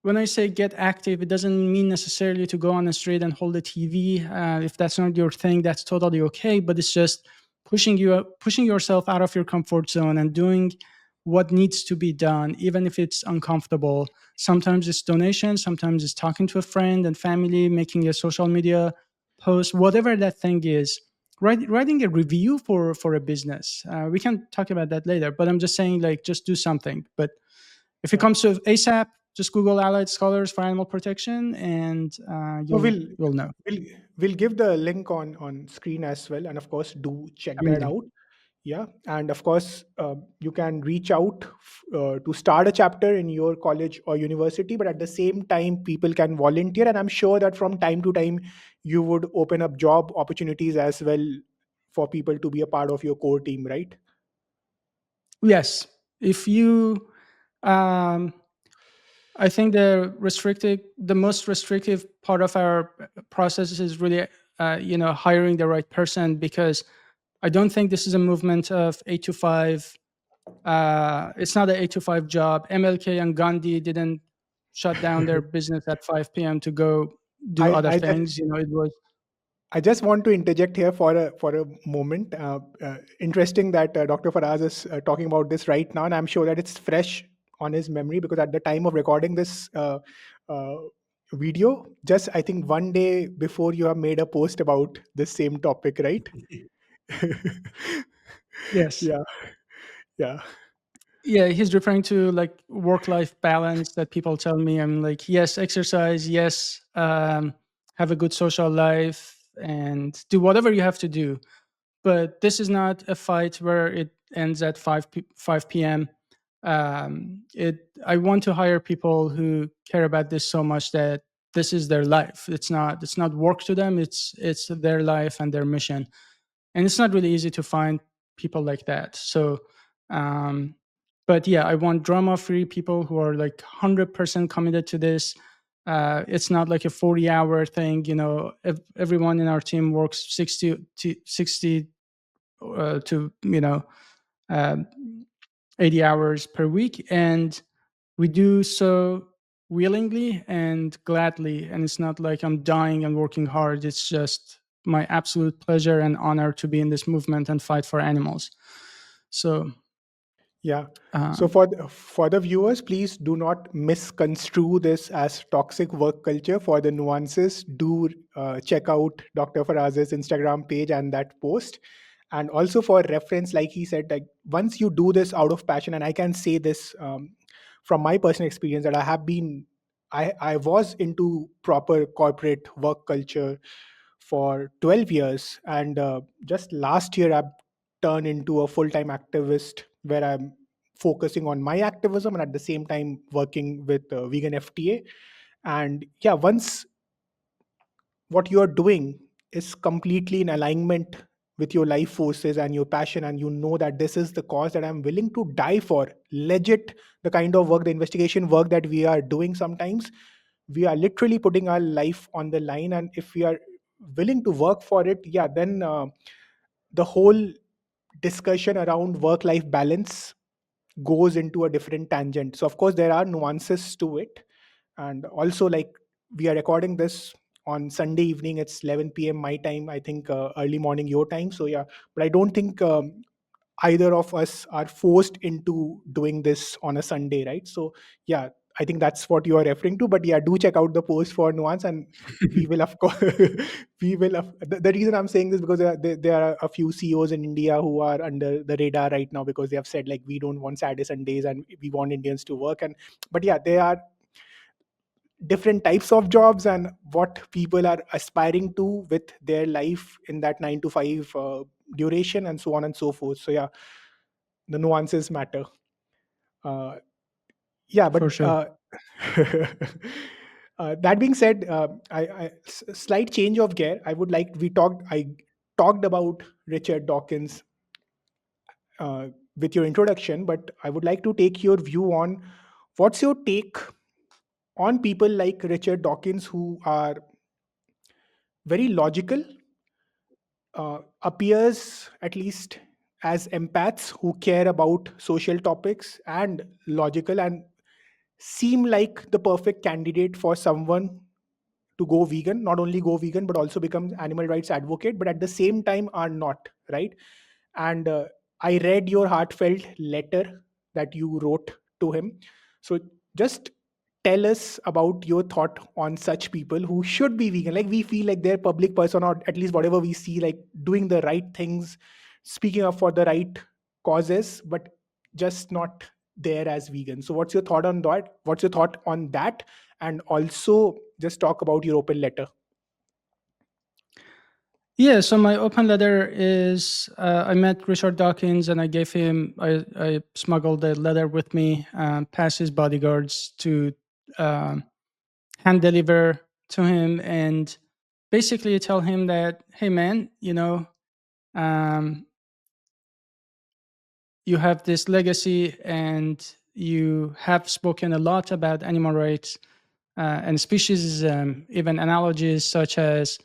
when I say get active, it doesn't mean necessarily to go on the street and hold the TV. If that's not your thing, that's totally okay. But it's just pushing yourself out of your comfort zone and doing what needs to be done, even if it's uncomfortable. Sometimes it's donation, sometimes it's talking to a friend and family, making a social media post, whatever that thing is. Writing a review for a business. We can talk about that later. But I'm just saying, like, just do something. But if it Yeah. comes to ASAP, just Google Allied Scholars for Animal Protection, and So you'll know. we'll we'll give the link on screen as well, and of course do check that Amazing. out. Yeah, and of course, you can reach out to start a chapter in your college or university, but at the same time, people can volunteer, and I'm sure that from time to time, you would open up job opportunities as well for people to be a part of your core team, right? Yes, if you, um, I think the most restrictive part of our process is really, hiring the right person, because I don't think this is a movement of 8 to 5. It's not an 8 to 5 job. MLK and Gandhi didn't shut down their business at 5 p.m. to go do I other I just things. It was. I just want to interject here for a moment. Interesting that Dr. Faraz is talking about this right now, and I'm sure that it's fresh on his memory, because at the time of recording this uh, video, just I think one day before, you have made a post about this same topic, right? Yes. Yeah, yeah. Yeah, he's referring to like work-life balance that people tell me. I'm like, yes, exercise, yes, have a good social life, and do whatever you have to do. But this is not a fight where it ends at 5 p.m. I want to hire people who care about this so much that this is their life. It's not work to them. It's their life and their mission. And it's not really easy to find people like that. So, um, But yeah, I want drama-free people who are like 100% committed to this. It's not like a 40-hour thing. If everyone in our team works 60 to um 80 hours per week, and we do so willingly and gladly. And it's not like I'm dying and working hard. It's just my absolute pleasure and honor to be in this movement and fight for animals. So Yeah. So um, for the viewers, please do not misconstrue this as toxic work culture. For the nuances, do check out Dr. Faraz's Instagram page and that post. And also for reference, like he said, like once you do this out of passion, and I can say this from my personal experience that I was into proper corporate work culture for 12 years, and just last year I've turned into a full-time activist where I'm focusing on my activism and at the same time working with VeganFTA. And yeah, once what you're doing is completely in alignment with your life forces and your passion, and you know that this is the cause that I'm willing to die for, legit, the kind of work, the investigation work that we are doing, sometimes we are literally putting our life on the line. And if we are willing to work for it, yeah, then the whole discussion around work life balance goes into a different tangent. So of course there are nuances to it. And also, like, we are recording this on Sunday evening, it's 11 p.m. my time, I think early morning your time. So yeah, but I don't think either of us are forced into doing this on a Sunday, right? So yeah, I think that's what you are referring to. But yeah, do check out the post for nuance, and we will of course the reason I'm saying this because there are a few CEOs in India who are under the radar right now because they have said like we don't want Saturday Sundays and we want Indians to work. And but yeah, there are different types of jobs and what people are aspiring to with their life in that 9 to 5 duration, and so on and so forth. So yeah, the nuances matter. uh, yeah, but for sure. that being said, slight change of gear. I talked about Richard Dawkins with your introduction, but I would like to take your view on what's your take on people like Richard Dawkins who are very logical, appears at least as empaths who care about social topics and logical, and seem like the perfect candidate for someone to go vegan, not only go vegan but also become animal rights advocate, but at the same time are not, right? And I read your heartfelt letter that you wrote to him. So just tell us about your thought on such people who should be vegan. Like we feel like they're public person, or at least whatever we see, like doing the right things, speaking up for the right causes, but just not there as vegan. So what's your thought on that? What's your thought on that? And also just talk about your open letter. Yeah, so my open letter is I met Richard Dawkins and I smuggled the letter with me, past his bodyguards to um, hand deliver to him and basically tell him that, hey man, um, you have this legacy and you have spoken a lot about animal rights and speciesism, even analogies such as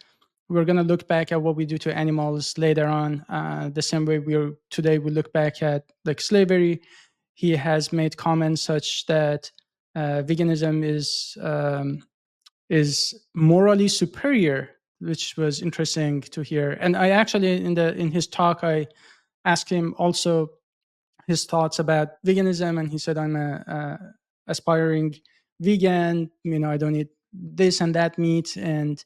we're going to look back at what we do to animals later on, the same way today we look back at like slavery. He has made comments such that veganism is morally superior, which was interesting to hear. And I actually in his talk I asked him also his thoughts about veganism, and he said I'm a aspiring vegan. I don't eat this and that meat, and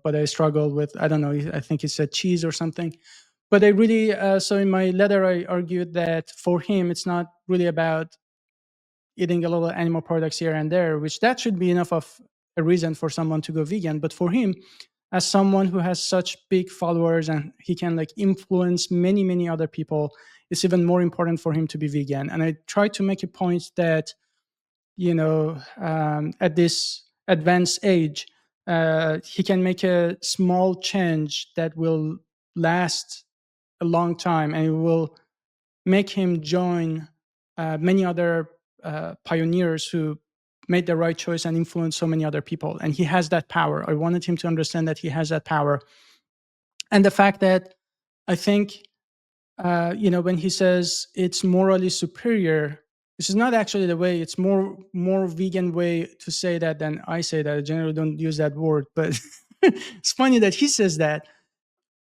but I struggle with, I don't know, I think he said cheese or something. But I really so in my letter I argued that for him it's not really about eating a little animal products here and there, which that should be enough of a reason for someone to go vegan. But for him, as someone who has such big followers and he can like influence many other people, it's even more important for him to be vegan. And I try to make a point that at this advanced age, he can make a small change that will last a long time, and it will make him join many other pioneers who made the right choice and influenced so many other people. And he has that power. I wanted him to understand that he has that power. And the fact that I think, when he says it's morally superior, this is not actually the way. It's more vegan way to say that than I say that. I generally don't use that word, but it's funny that he says that.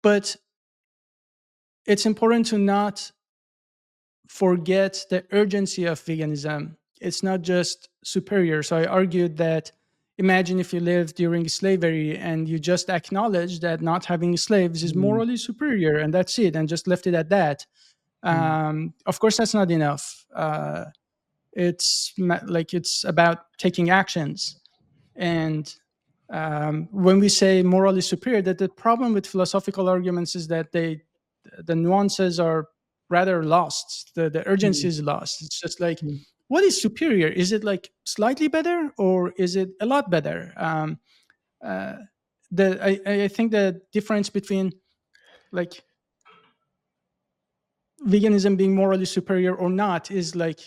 But it's important to not forget the urgency of veganism. It's not just superior. So I argued that imagine if you lived during slavery and you just acknowledged that not having slaves is Mm, morally superior, and that's it, and just left it at that. mm, Of course, that's not enough. It's about taking actions. And when we say morally superior, that the problem with philosophical arguments is that the nuances are rather lost. The urgency mm, is lost. It's just like, mm. what is superior? Is it like slightly better or is it a lot better? Uh, I think the difference between like veganism being morally superior or not is like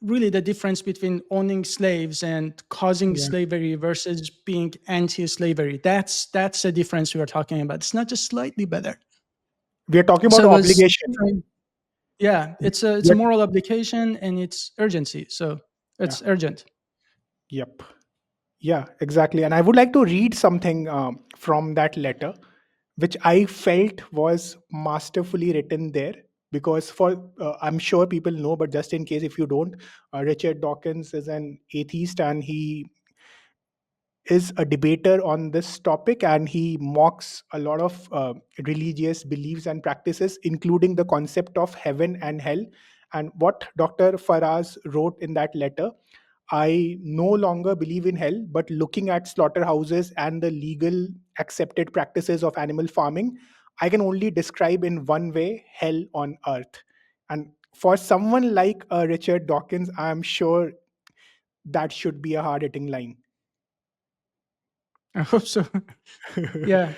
really the difference between owning slaves and causing Yeah. slavery versus being anti-slavery. That's the difference we are talking about. It's not just slightly better. We are talking So about it was obligation. yeah, it's a Yep. moral obligation and it's urgency. So Yeah. it's urgent. Yep. Yeah, exactly. And I would like to read something from that letter, which I felt was masterfully written there. Because I'm sure people know, but just in case if you don't, Richard Dawkins is an atheist and he is a debater on this topic, and he mocks a lot of religious beliefs and practices, including the concept of heaven and hell. And what Dr. Faraz wrote in that letter: I no longer believe in hell, but looking at slaughterhouses and the legal accepted practices of animal farming, I can only describe in one way: hell on earth. And for someone like Richard Dawkins, I'm sure that should be a hard hitting line. I hope so. Yeah.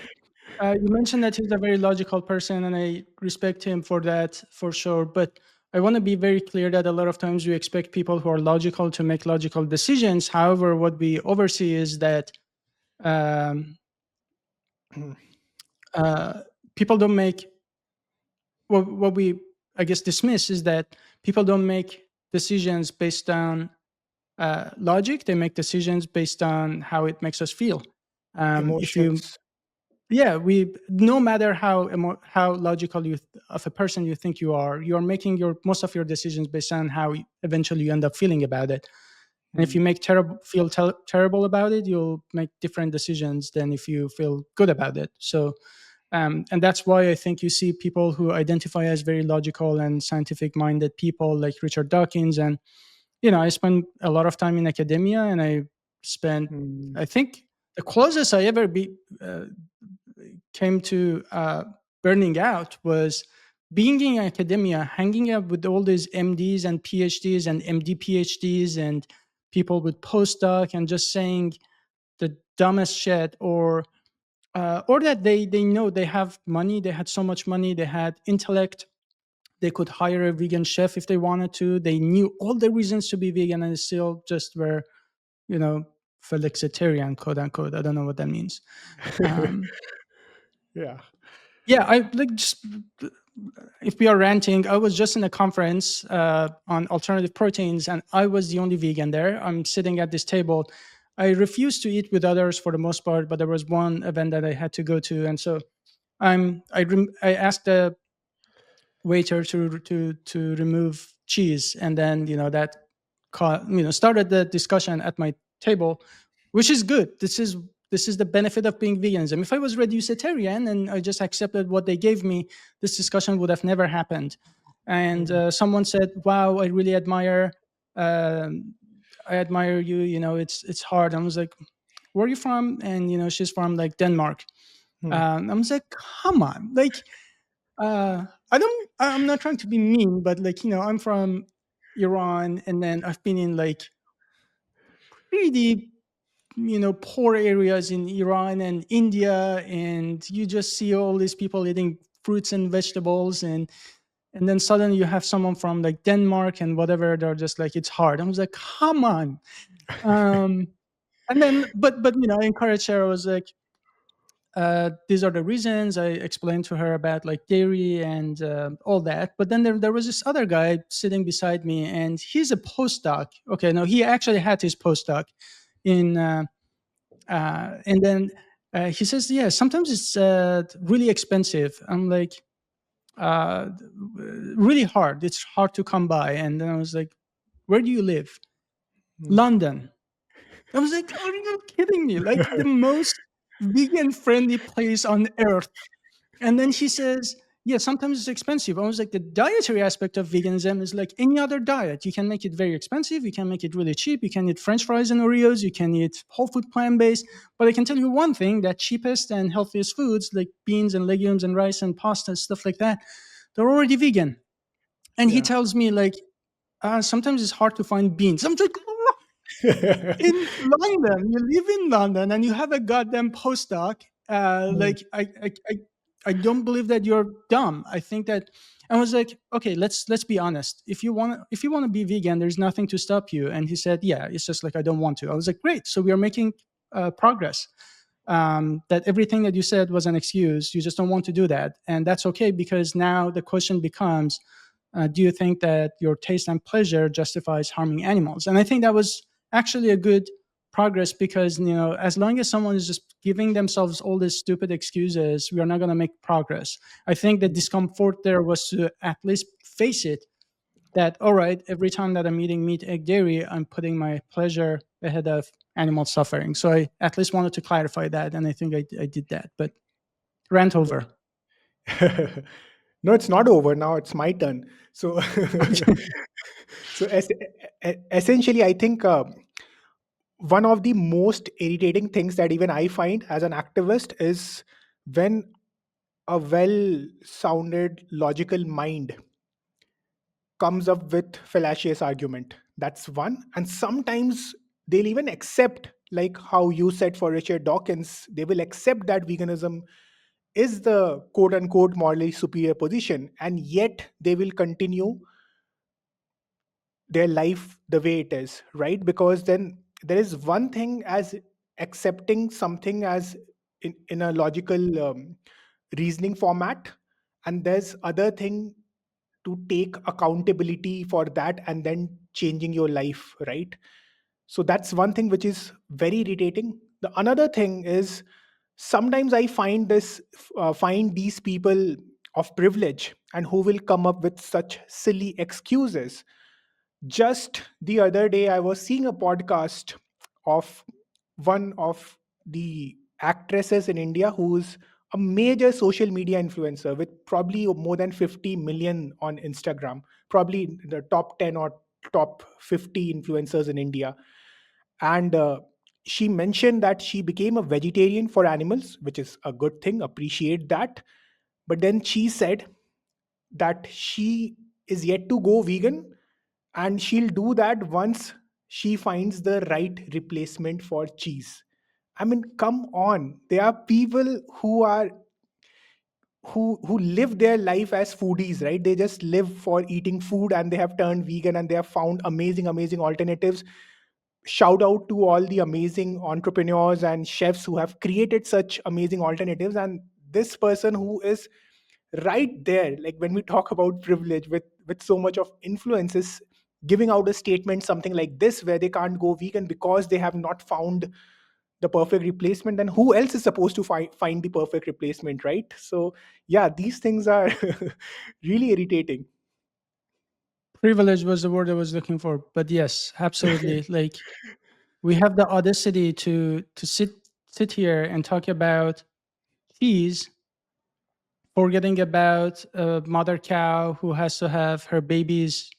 You mentioned that he's a very logical person, and I respect him for that for sure. But I want to be very clear that a lot of times we expect people who are logical to make logical decisions. However, what we oversee is that um, uh, people don't make what we, I guess, dismiss is that people don't make decisions based on logic. They make decisions based on how it makes us feel. If you Emotions. Yeah, we no matter how logical of a person you think you are making your most of your decisions based on how eventually you end up feeling about it. And if Hmm. you make terrible about it, you'll make different decisions than if you feel good about it. So and that's why I think you see people who identify as very logical and scientific minded people like Richard Dawkins. And I spent a lot of time in academia, and spent Hmm. I think the closest I ever came to burning out was being in academia, hanging out with all these MDs and PhDs and MD PhDs and people with postdoc, and just saying the dumbest shit, or that they know they have money, they had so much money, they had intellect, they could hire a vegan chef if they wanted to, they knew all the reasons to be vegan, and still just were, you know, flexitarian, quote unquote. I don't know what that means. Um, Yeah. yeah, I like just if we are ranting, I was just in a conference on alternative proteins, and I was the only vegan there. I'm sitting at this table. I refused to eat with others for the most part, but there was one event that I had to go to, and so I asked the waiter to remove cheese, and then that started the discussion at my table, which is good. This is the benefit of being veganism. If I was reducitarian and I just accepted what they gave me, this discussion would have never happened. And Hmm. someone said, wow, um, I admire you, it's hard. I was like, where are you from? And she's from like Denmark. Hmm. I was like, come on, like I'm not trying to be mean, but like, I'm from Iran, and then I've been in like pretty, poor areas in Iran and India, and you just see all these people eating fruits and vegetables, and And then suddenly you have someone from like Denmark and whatever, they're just like, it's hard. I was like, come on. And then, but I encouraged her. I was like, these are the reasons. I explained to her about like dairy and all that. But then there was this other guy sitting beside me, and he's a postdoc. Okay, no, he actually had his postdoc in, and then he says, yeah, sometimes it's really expensive. I'm like, really hard. It's hard to come by. And then I was like, where do you live? London. I was like, are you kidding me? Like the most vegan friendly place on earth. And then he says, yeah, sometimes it's expensive. I was like, the dietary aspect of veganism is like any other diet. You can make it very expensive. You can make it really cheap. You can eat French fries and Oreos. You can eat whole food plant-based. But I can tell you one thing, that cheapest and healthiest foods like beans and legumes and rice and pasta and stuff like that, they're already vegan. And he tells me like, sometimes it's hard to find beans. I'm like, in London, you live in London, and you have a goddamn postdoc. Like, I don't believe that you're dumb. I think that I was like, okay, let's be honest. If you want to be vegan, there's nothing to stop you. And he said, yeah, it's just like I don't want to. I was like, great. So we are making progress. That everything that you said was an excuse. You just don't want to do that, and that's okay, because now the question becomes, do you think that your taste and pleasure justifies harming animals? And I think that was actually a good progress, because as long as someone is just giving themselves all these stupid excuses, we are not going to make progress. I think the discomfort there was to at least face it, that all right, every time that I'm eating meat, egg, dairy, I'm putting my pleasure ahead of animal suffering. So I at least wanted to clarify that, and I think I did that. But rant over. No, it's not over. Now it's my turn. So, so essentially, I think one of the most irritating things that even I find as an activist is when a well sounded logical mind comes up with fallacious argument. That's one. And sometimes they'll even accept, like how you said for Richard Dawkins, they will accept that veganism is the quote unquote morally superior position, and yet they will continue their life the way it is, right? Because then there is one thing as accepting something as in a logical reasoning format, and there's other thing to take accountability for that and then changing your life, right? So that's one thing which is very irritating. The another thing is sometimes I find these people of privilege and who will come up with such silly excuses. Just the other day, I was seeing a podcast of one of the actresses in India who's a major social media influencer with probably more than 50 million on Instagram, probably in the top 10 or top 50 influencers in India. And she mentioned that she became a vegetarian for animals, which is a good thing, appreciate that. But then she said that she is yet to go vegan, and she'll do that once she finds the right replacement for cheese. I mean, come on. There are people who live their life as foodies, right? They just live for eating food, and they have turned vegan, and they have found amazing alternatives. Shout out to all the amazing entrepreneurs and chefs who have created such amazing alternatives. And this person who is right there, like when we talk about privilege, with so much of influences, giving out a statement something like this, where they can't go vegan because they have not found the perfect replacement, then who else is supposed to find the perfect replacement, right? So yeah, these things are really irritating. Privilege was the word I was looking for. But yes, absolutely. Like, we have the audacity to sit here and talk about cheese, forgetting about a mother cow who has to have her babies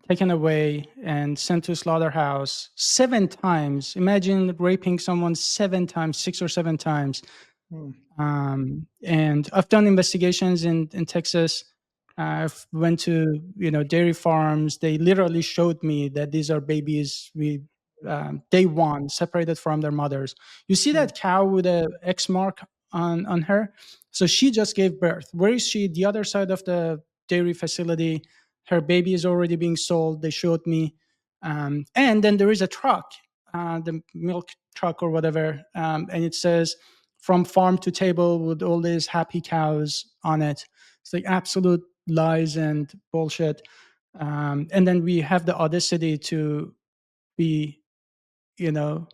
taken away and sent to slaughterhouse 7 times. Imagine raping someone 7 times, 6 or 7 times. Hmm. And I've done investigations in Texas. I've went to dairy farms. They literally showed me that these are babies we day one separated from their mothers. You see Hmm. that cow with a X mark on her. So she just gave birth. Where is she? The other side of the dairy facility. Her baby is already being sold. They showed me. And then there is a truck, the milk truck or whatever, and it says from farm to table with all these happy cows on it. It's like absolute lies and bullshit. And then we have the audacity to be, you know,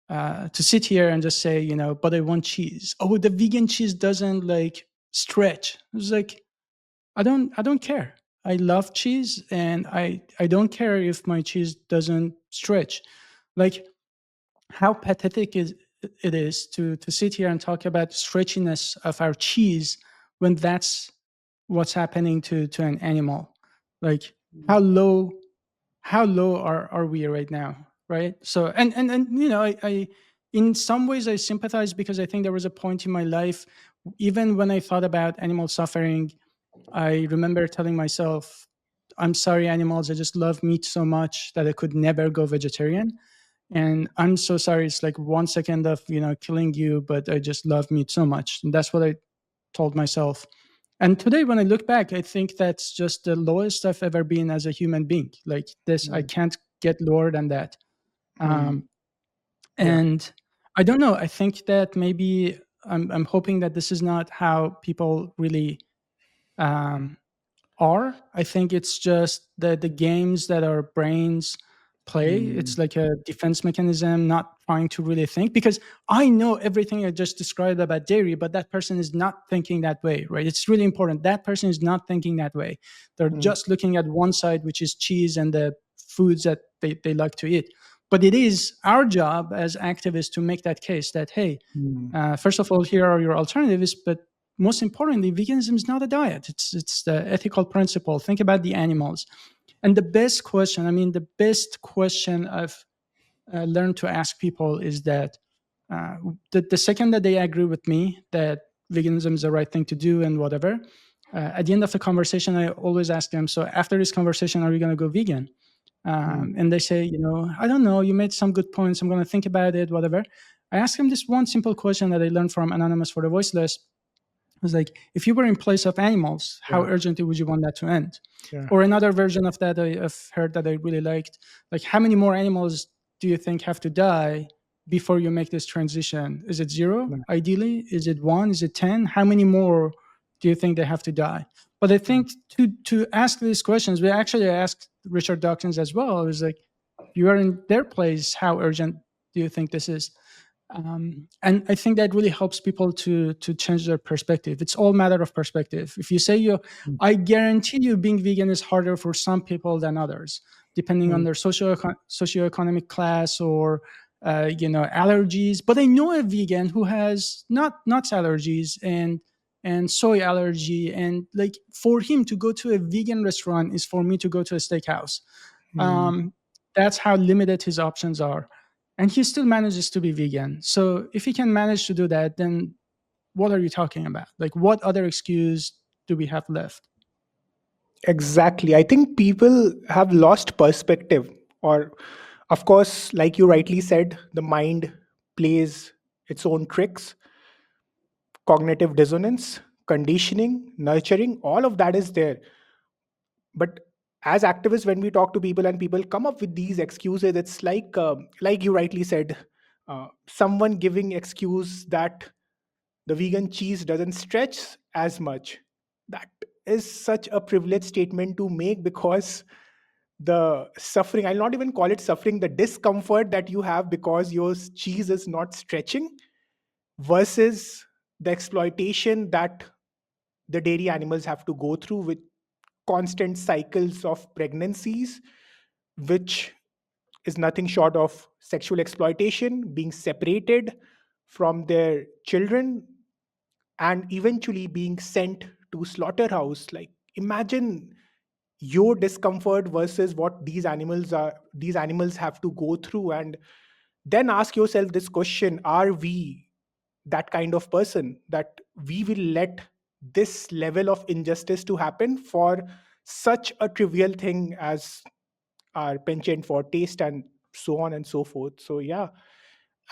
to sit here and just say, but I want cheese. Oh, the vegan cheese doesn't like stretch. It's like, I don't care. I love cheese, and I don't care if my cheese doesn't stretch. Like, how pathetic it is to sit here and talk about stretchiness of our cheese when that's what's happening to an animal. Like, how low how low are we right now, right? So, and I in some ways I sympathize, because I think there was a point in my life, even when I thought about animal suffering, I remember telling myself, I'm sorry, animals, I just love meat so much that I could never go vegetarian. And I'm so sorry, it's like 1 second of killing you, but I just love meat so much. And that's what I told myself. And today, when I look back, I think that's just the lowest I've ever been as a human being. Like this, I Mm, can't get lower than that. mm, Um, yeah. and I don't know. I think that maybe I'm hoping that this is not how people really um, are. I think it's just the games that our brains play. Mm, It's like a defense mechanism, not trying to really think. Because I know everything I just described about dairy, but that person is not thinking that way, right? It's really important. That person is not thinking that way. They're mm, just looking at one side, which is cheese and the foods that they like to eat. But it is our job as activists to make that case that, hey, mm, first of all, here are your alternatives, but most importantly, veganism is not a diet. It's the ethical principle. Think about the animals. And the best question, I mean, the best question I've learned to ask people is that uh, the second that they agree with me that veganism is the right thing to do and whatever, at the end of the conversation, I always ask them, so after this conversation, are you going to go vegan? mm, And they say, I don't know, you made some good points. I'm going to think about it, whatever. I ask them this one simple question that I learned from Anonymous for the Voiceless. It was like, if you were in place of animals, how yeah. urgently would you want that to end? Yeah. Or another version of that I've heard that I really liked, like, how many more animals do you think have to die before you make this transition? Is it zero, Yeah. ideally? Is it one? Is it 10? How many more do you think they have to die? But I Mm, think to ask these questions, we actually asked Richard Dawkins as well. It was like, if you are in their place, how urgent do you think this is? And I think that really helps people to change their perspective. It's all matter of perspective. If you say mm, I guarantee you, being vegan is harder for some people than others, depending on mm, their socioeconomic class or allergies. But I know a vegan who has not nuts allergies and soy allergy, and like for him to go to a vegan restaurant is for me to go to a steakhouse. mm. Um, that's how limited his options are, and he still manages to be vegan. So if he can manage to do that, then what are you talking about? Like, what other excuse do we have left? Exactly. I think people have lost perspective, or, of course, like you rightly said, the mind plays its own tricks, cognitive dissonance, conditioning, nurturing, all of that is there. But as activists, when we talk to people and people come up with these excuses, it's like you rightly said, someone giving excuse that the vegan cheese doesn't stretch as much. That is such a privileged statement to make, because the suffering, I'll not even call it suffering, the discomfort that you have because your cheese is not stretching, versus the exploitation that the dairy animals have to go through with constant cycles of pregnancies, which is nothing short of sexual exploitation, being separated from their children, and eventually being sent to slaughterhouse. Like, imagine your discomfort versus what these animals have to go through. And then ask yourself this question: are we that kind of person that we will let this level of injustice to happen for such a trivial thing as our penchant for taste, and so on and so forth? So yeah.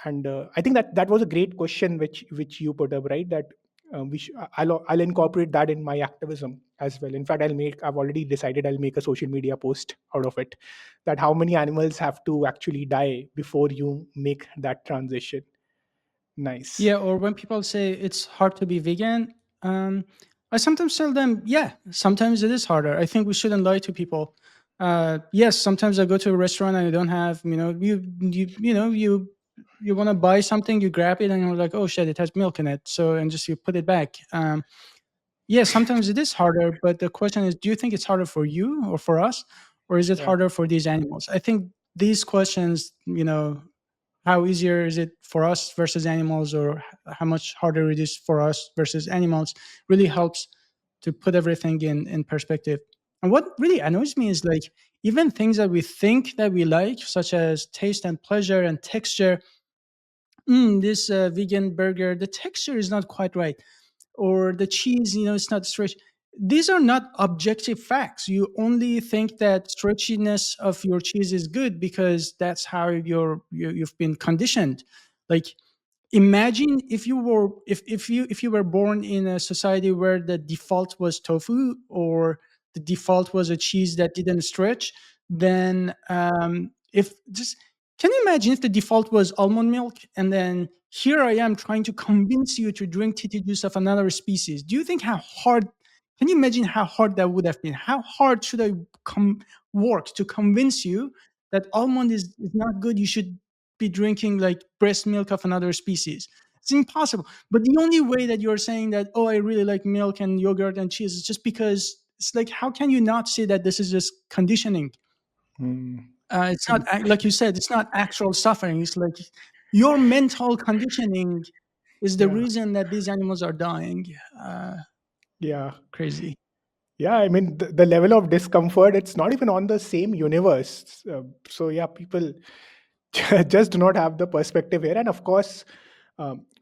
And I think that that was a great question which you put up, right? That I'll incorporate that in my activism as well. In fact, I've already decided I'll make a social media post out of it, that how many animals have to actually die before you make that transition. Nice. Yeah, or when people say it's hard to be vegan, I sometimes tell them, yeah, sometimes it is harder. I think we shouldn't lie to people. Yes, sometimes I go to a restaurant and I don't have, you want to buy something, you grab it and you're like, oh shit, it has milk in it. So, and just you put it back. Yeah, sometimes it is harder, but the question is, do you think it's harder for you or for us, or is it Yeah. harder for these animals? I think these questions, how easier is it for us versus animals, or how much harder it is for us versus animals, really helps to put everything in perspective. And what really annoys me is like even things that we think that we like, such as taste and pleasure and texture. This vegan burger, the texture is not quite right, or the cheese, it's not stretched. These are not objective facts. You only think that stretchiness of your cheese is good because that's how you've been conditioned. Like, imagine if you were born in a society where the default was tofu, or the default was a cheese that didn't stretch. Then if just can you imagine if the default was almond milk, and then here I am trying to convince you to drink titi juice of another species? Do you think how hard? Can you imagine how hard that would have been? How hard should I work to convince you that almond is not good? You should be drinking like breast milk of another species. It's impossible. But the only way that you're saying that, oh, I really like milk and yogurt and cheese, is just because it's like, how can you not say that this is just conditioning? Hmm. It's not like you said, it's not actual suffering. It's like your mental conditioning is the Yeah. reason that these animals are dying. Yeah. Crazy. Yeah, I mean, the level of discomfort, it's not even on the same universe. So yeah, people just do not have the perspective here. And of course,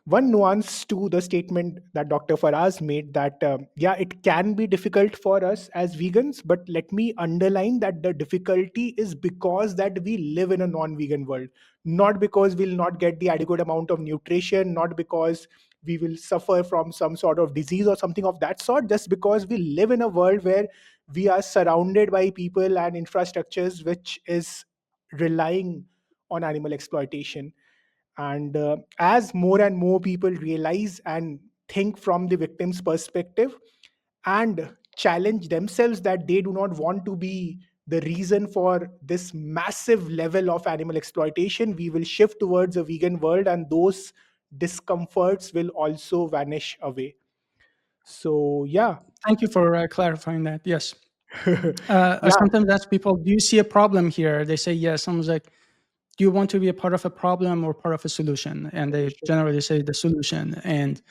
one nuance to the statement that Dr. Faraz made, that yeah, it can be difficult for us as vegans, but let me underline that the difficulty is because that we live in a non-vegan world, not because we'll not get the adequate amount of nutrition, not because we will suffer from some sort of disease or something of that sort, just because we live in a world where we are surrounded by people and infrastructures which is relying on animal exploitation. And as more and more people realize and think from the victim's perspective and challenge themselves that they do not want to be the reason for this massive level of animal exploitation, we will shift towards a vegan world, and those discomforts will also vanish away. So yeah. Thank you for clarifying that. Yes. I Yeah. sometimes ask people, do you see a problem here? They say yes. Someone's like, do you want to be a part of a problem or part of a solution? And they generally say the solution. And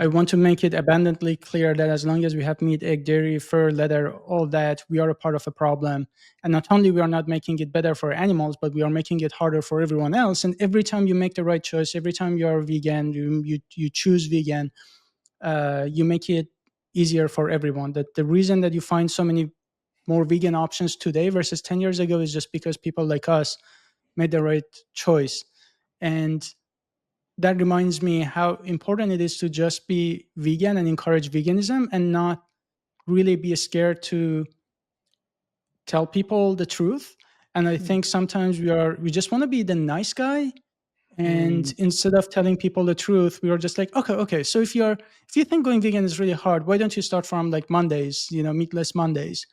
I Hmm. want to make it abundantly clear that as long as we have meat, egg, dairy, fur, leather, all that, we are a part of a problem. And not only we are not making it better for animals, but we are making it harder for everyone else. And every time you make the right choice, every time you are vegan, you choose vegan, you make it easier for everyone. That the reason that you find so many more vegan options today versus 10 years ago is just because people like us made the right choice. And that reminds me how important it is to just be vegan and encourage veganism, and not really be scared to tell people the truth. And I think sometimes we just want to be the nice guy, Hmm. and instead of telling people the truth, we are just like, okay, so if you think going vegan is really hard, why don't you start from like Mondays, meatless Mondays?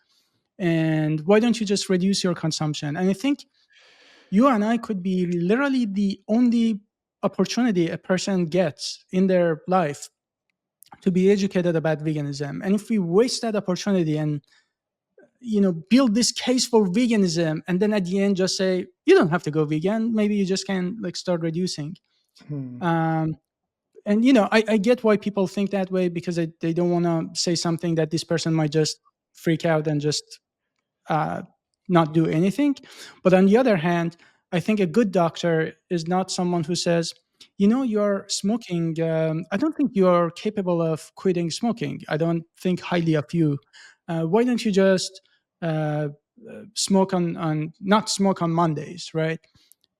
And why don't you just reduce your consumption? And I think you and I could be literally the only opportunity a person gets in their life to be educated about veganism. And if we waste that opportunity and build this case for veganism, and then at the end just say you don't have to go vegan, maybe you just can like start reducing. Hmm. um, and I get why people think that way, because they don't want to say something that this person might just freak out and just uh, not do anything. But on the other hand, I think a good doctor is not someone who says, you're smoking. I don't think you're capable of quitting smoking. I don't think highly of you. Why don't you just smoke on not smoke on Mondays, right?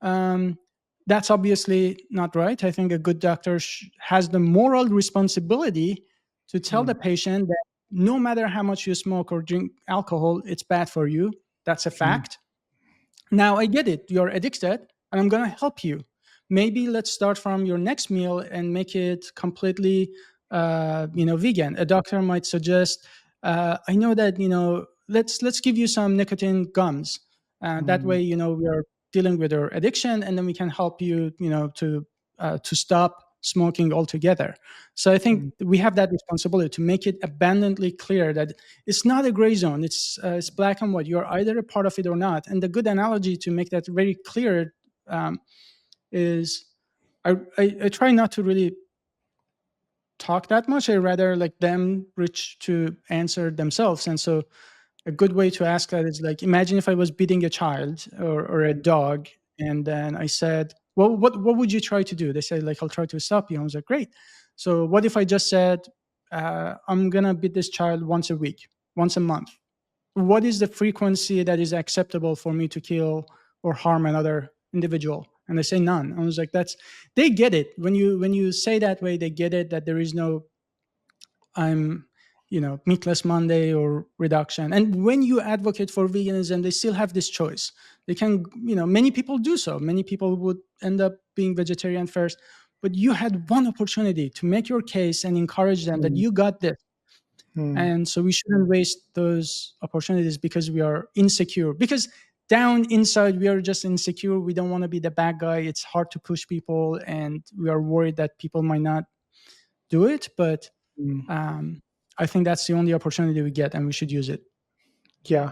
Um, That's obviously not right. I think a good doctor has the moral responsibility to tell the Hmm. patient that no matter how much you smoke or drink alcohol, it's bad for you. That's a Hmm. fact. Now I get it. You're addicted, and I'm gonna help you. Maybe let's start from your next meal and make it completely, vegan. A doctor might suggest, I know that let's give you some nicotine gums. That Hmm. way, we are dealing with your addiction, and then we can help you, to stop smoking altogether. So I think Hmm. we have that responsibility to make it abundantly clear that it's not a gray zone. It's black and white. You're either a part of it or not. And the good analogy to make that very clear is I try not to really talk that much. I rather like them reach to answer themselves. And so a good way to ask that is like, imagine if I was beating a child or a dog, and then I said, well, what would you try to do? They said, like, I'll try to stop you. I was like, great. So what if I just said, I'm gonna beat this child once a week, once a month? What is the frequency that is acceptable for me to kill or harm another individual? And they say none. I was like, that's, they get it. When you say that way, they get it, that there is no I'm meatless Monday or reduction. And when you advocate for veganism, they still have this choice. They can, many people do so. Many people would end up being vegetarian first, but you had one opportunity to make your case and encourage them that Hmm. you got this. Hmm. And so we shouldn't waste those opportunities because we are insecure. Because down inside, we are just insecure. We don't want to be the bad guy. It's hard to push people, and we are worried that people might not do it. But Hmm. um, I think that's the only opportunity we get, and we should use it. Yeah.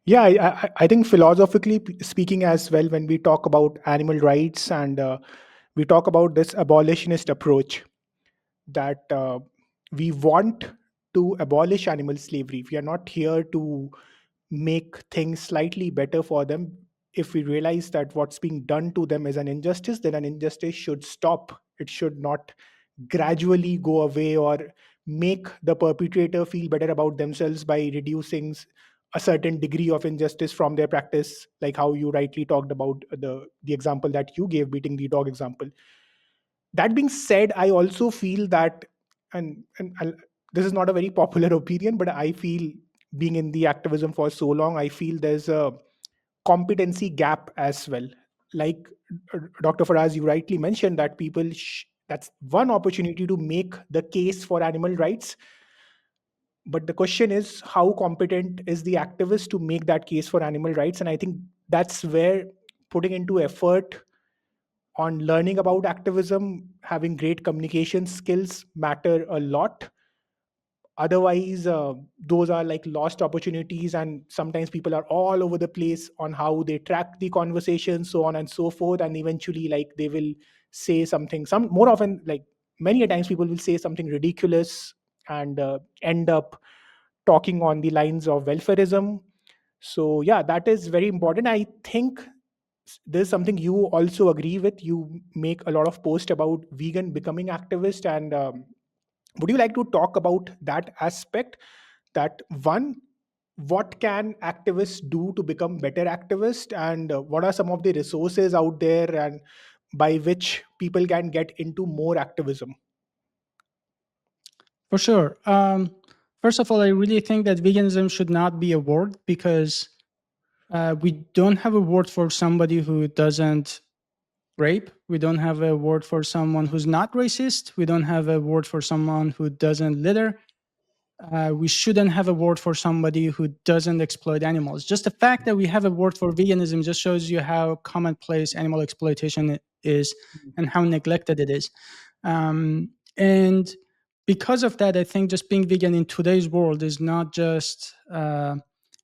Yeah, I think philosophically speaking as well, when we talk about animal rights and we talk about this abolitionist approach, that we want to abolish animal slavery. We are not here to make things slightly better for them. If we realize that what's being done to them is an injustice, then an injustice should stop. It should not gradually go away or make the perpetrator feel better about themselves by reducing a certain degree of injustice from their practice, like how you rightly talked about the example that you gave, beating the dog example. That being said, I also feel that, and this is not a very popular opinion, but I feel, being in the activism for so long, I feel there's a competency gap as well. Like Dr. Faraz, you rightly mentioned that that's one opportunity to make the case for animal rights. But the question is, how competent is the activist to make that case for animal rights? And I think that's where putting into effort on learning about activism, having great communication skills matter a lot. Otherwise, those are like lost opportunities, and sometimes people are all over the place on how they track the conversation, so on and so forth. And eventually, like, they will say something, some more often, like many a times, people will say something ridiculous and end up talking on the lines of welfareism. So yeah, that is very important. I think there's something you also agree with. You make a lot of posts about vegan becoming activist, and would you like to talk about that aspect? That one, what can activists do to become better activists, and what are some of the resources out there and by which people can get into more activism? For sure. First of all, I really think that veganism should not be a word, because we don't have a word for somebody who doesn't rape. We don't have a word for someone who's not racist. We don't have a word for someone who doesn't litter. We shouldn't have a word for somebody who doesn't exploit animals. Just the fact that we have a word for veganism just shows you how commonplace animal exploitation is and how neglected it is. And because of that, I think just being vegan in today's world is not just,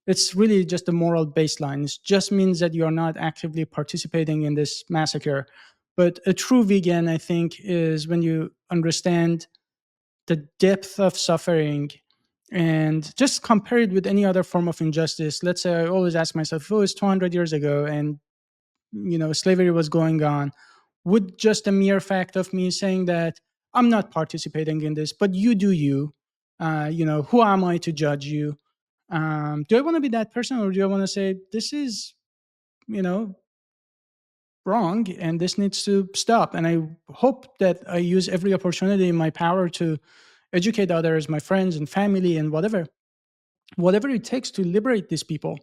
it's really just a moral baseline. It just means that you are not actively participating in this massacre. But a true vegan, I think, is when you understand the depth of suffering and just compare it with any other form of injustice. Let's say I always ask myself, if it was 200 years ago and slavery was going on, would just the mere fact of me saying that I'm not participating in this, but you do you, who am I to judge you? Do I want to be that person, or do I want to say this is, you know, wrong, and this needs to stop. And I hope that I use every opportunity in my power to educate others, my friends and family, and whatever it takes to liberate these people.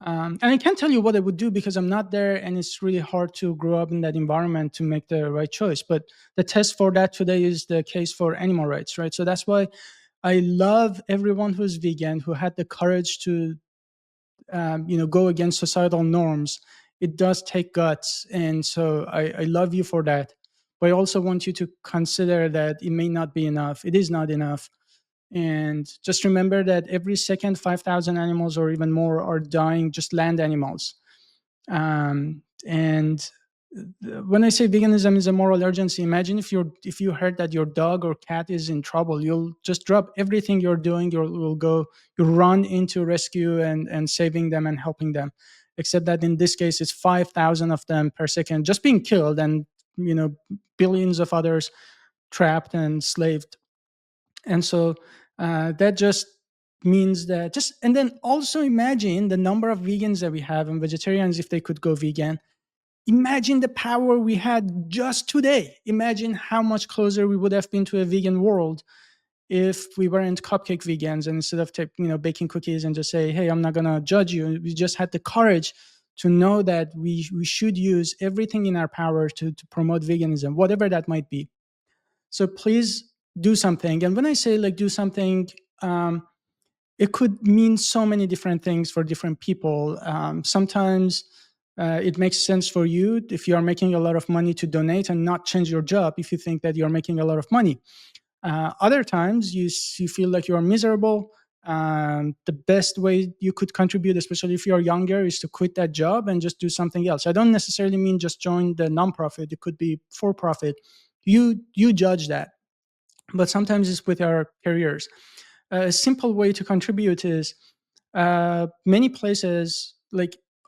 And I can't tell you what I would do because I'm not there, and it's really hard to grow up in that environment to make the right choice. But the test for that today is the case for animal rights, right? So that's why I love everyone who's vegan, who had the courage to, go against societal norms. It does take guts, and so I love you for that. But I also want you to consider that it may not be enough. It is not enough. And just remember that every second, 5,000 animals or even more are dying, just land animals. And when I say veganism is a moral urgency, imagine if you heard that your dog or cat is in trouble, you'll just drop everything you're doing. You'll run into rescue and saving them and helping them. Except that in this case, it's 5,000 of them per second just being killed, and billions of others trapped and slaved. And so that just means that and then also imagine the number of vegans that we have and vegetarians if they could go vegan. Imagine the power we had just today. Imagine how much closer we would have been to a vegan world if we weren't cupcake vegans, and instead of baking cookies and just say, hey, I'm not gonna judge you. We just had the courage to know that we should use everything in our power to promote veganism, whatever that might be. So please do something. And when I say do something, it could mean so many different things for different people. Sometimes it makes sense for you if you are making a lot of money to donate and not change your job if you think that you're making a lot of money. Other times you feel like you're miserable. The best way you could contribute, especially if you're younger, is to quit that job and just do something else. I don't necessarily mean just join the nonprofit. It could be for profit. You judge that. But sometimes it's with our careers. A simple way to contribute is many places,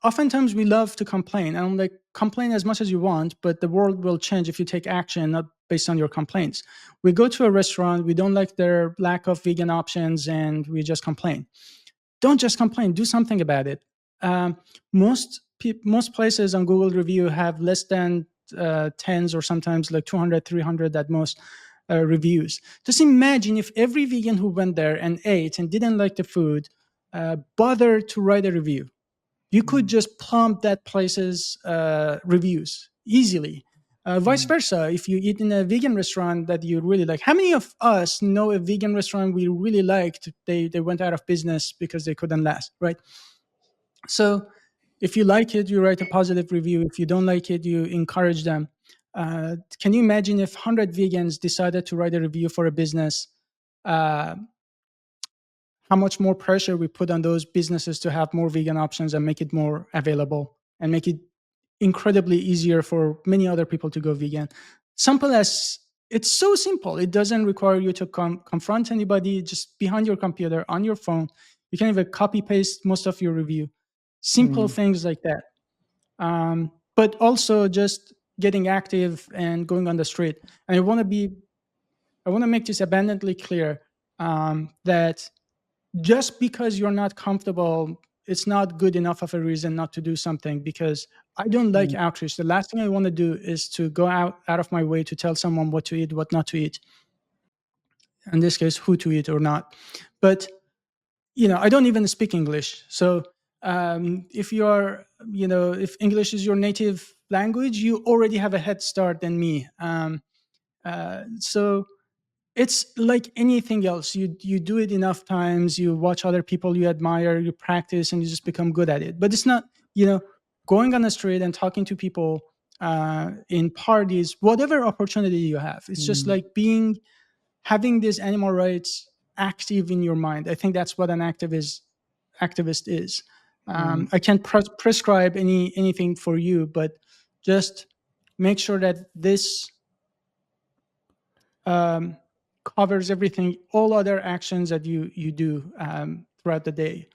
oftentimes we love to complain. And I'm like, complain as much as you want, but the world will change if you take action, not based on your complaints. We go to a restaurant, we don't like their lack of vegan options, and we just complain. Don't just complain, do something about it. Most places on Google review have less than tens, or sometimes like 200, 300 at most reviews. Just imagine if every vegan who went there and ate and didn't like the food bothered to write a review. You could just plump that place's reviews easily. Vice versa, if you eat in a vegan restaurant that you really like. How many of us know a vegan restaurant we really liked? They went out of business because they couldn't last, right? So if you like it, you write a positive review. If you don't like it, you encourage them. Can you imagine if 100 vegans decided to write a review for a business? How much more pressure we put on those businesses to have more vegan options and make it more available and make it incredibly easier for many other people to go vegan. It's so simple. It doesn't require you to confront anybody. Just behind your computer, on your phone, you can even copy paste most of your review. Simple things like that. But also just getting active and going on the street. And I want to make this abundantly clear that just because you're not comfortable, it's not good enough of a reason not to do something. Because I don't like outreach. The last thing I want to do is to go out of my way to tell someone what to eat, what not to eat. In this case, who to eat or not. But I don't even speak English. So if if English is your native language, you already have a head start than me. So it's like anything else. You do it enough times, you watch other people you admire, you practice, and you just become good at it. But it's not, going on the street and talking to people in parties, whatever opportunity you have. It's just like having this animal rights active in your mind. I think that's what an activist is. I can't prescribe anything for you, but just make sure that this covers everything, all other actions that you do throughout the day.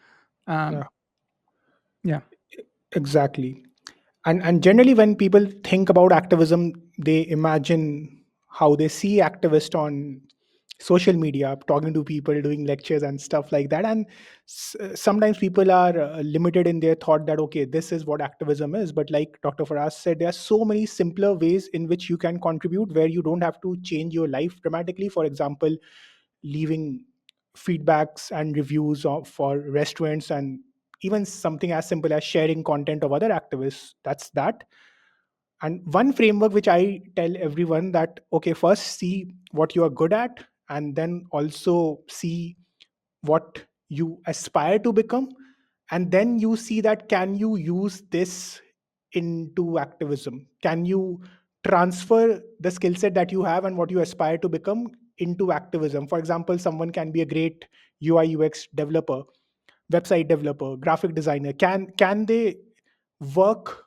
Yeah, Yeah. exactly. And generally, when people think about activism, they imagine how they see activists on social media, talking to people, doing lectures and stuff like that. And sometimes people are limited in their thought that, okay, this is what activism is. But like Dr. Faraz said, there are so many simpler ways in which you can contribute where you don't have to change your life dramatically. For example, leaving feedbacks and reviews for restaurants, and even something as simple as sharing content of other activists. That's that. And one framework which I tell everyone that, okay, first see what you are good at, and then also see what you aspire to become, and then you see that can you use this into activism, can you transfer the skill set that you have and what you aspire to become into activism. For example, someone can be a great UI/UX developer, website developer, graphic designer. Can they work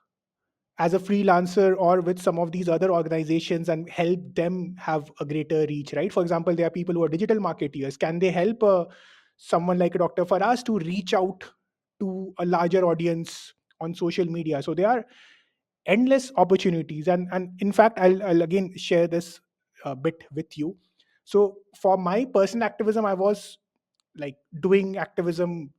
as a freelancer or with some of these other organizations and help them have a greater reach, right? For example, there are people who are digital marketeers. Can they help someone like Dr. Faraz to reach out to a larger audience on social media? So there are endless opportunities. And in fact, I'll again share this bit with you. So for my personal activism, I was like doing activism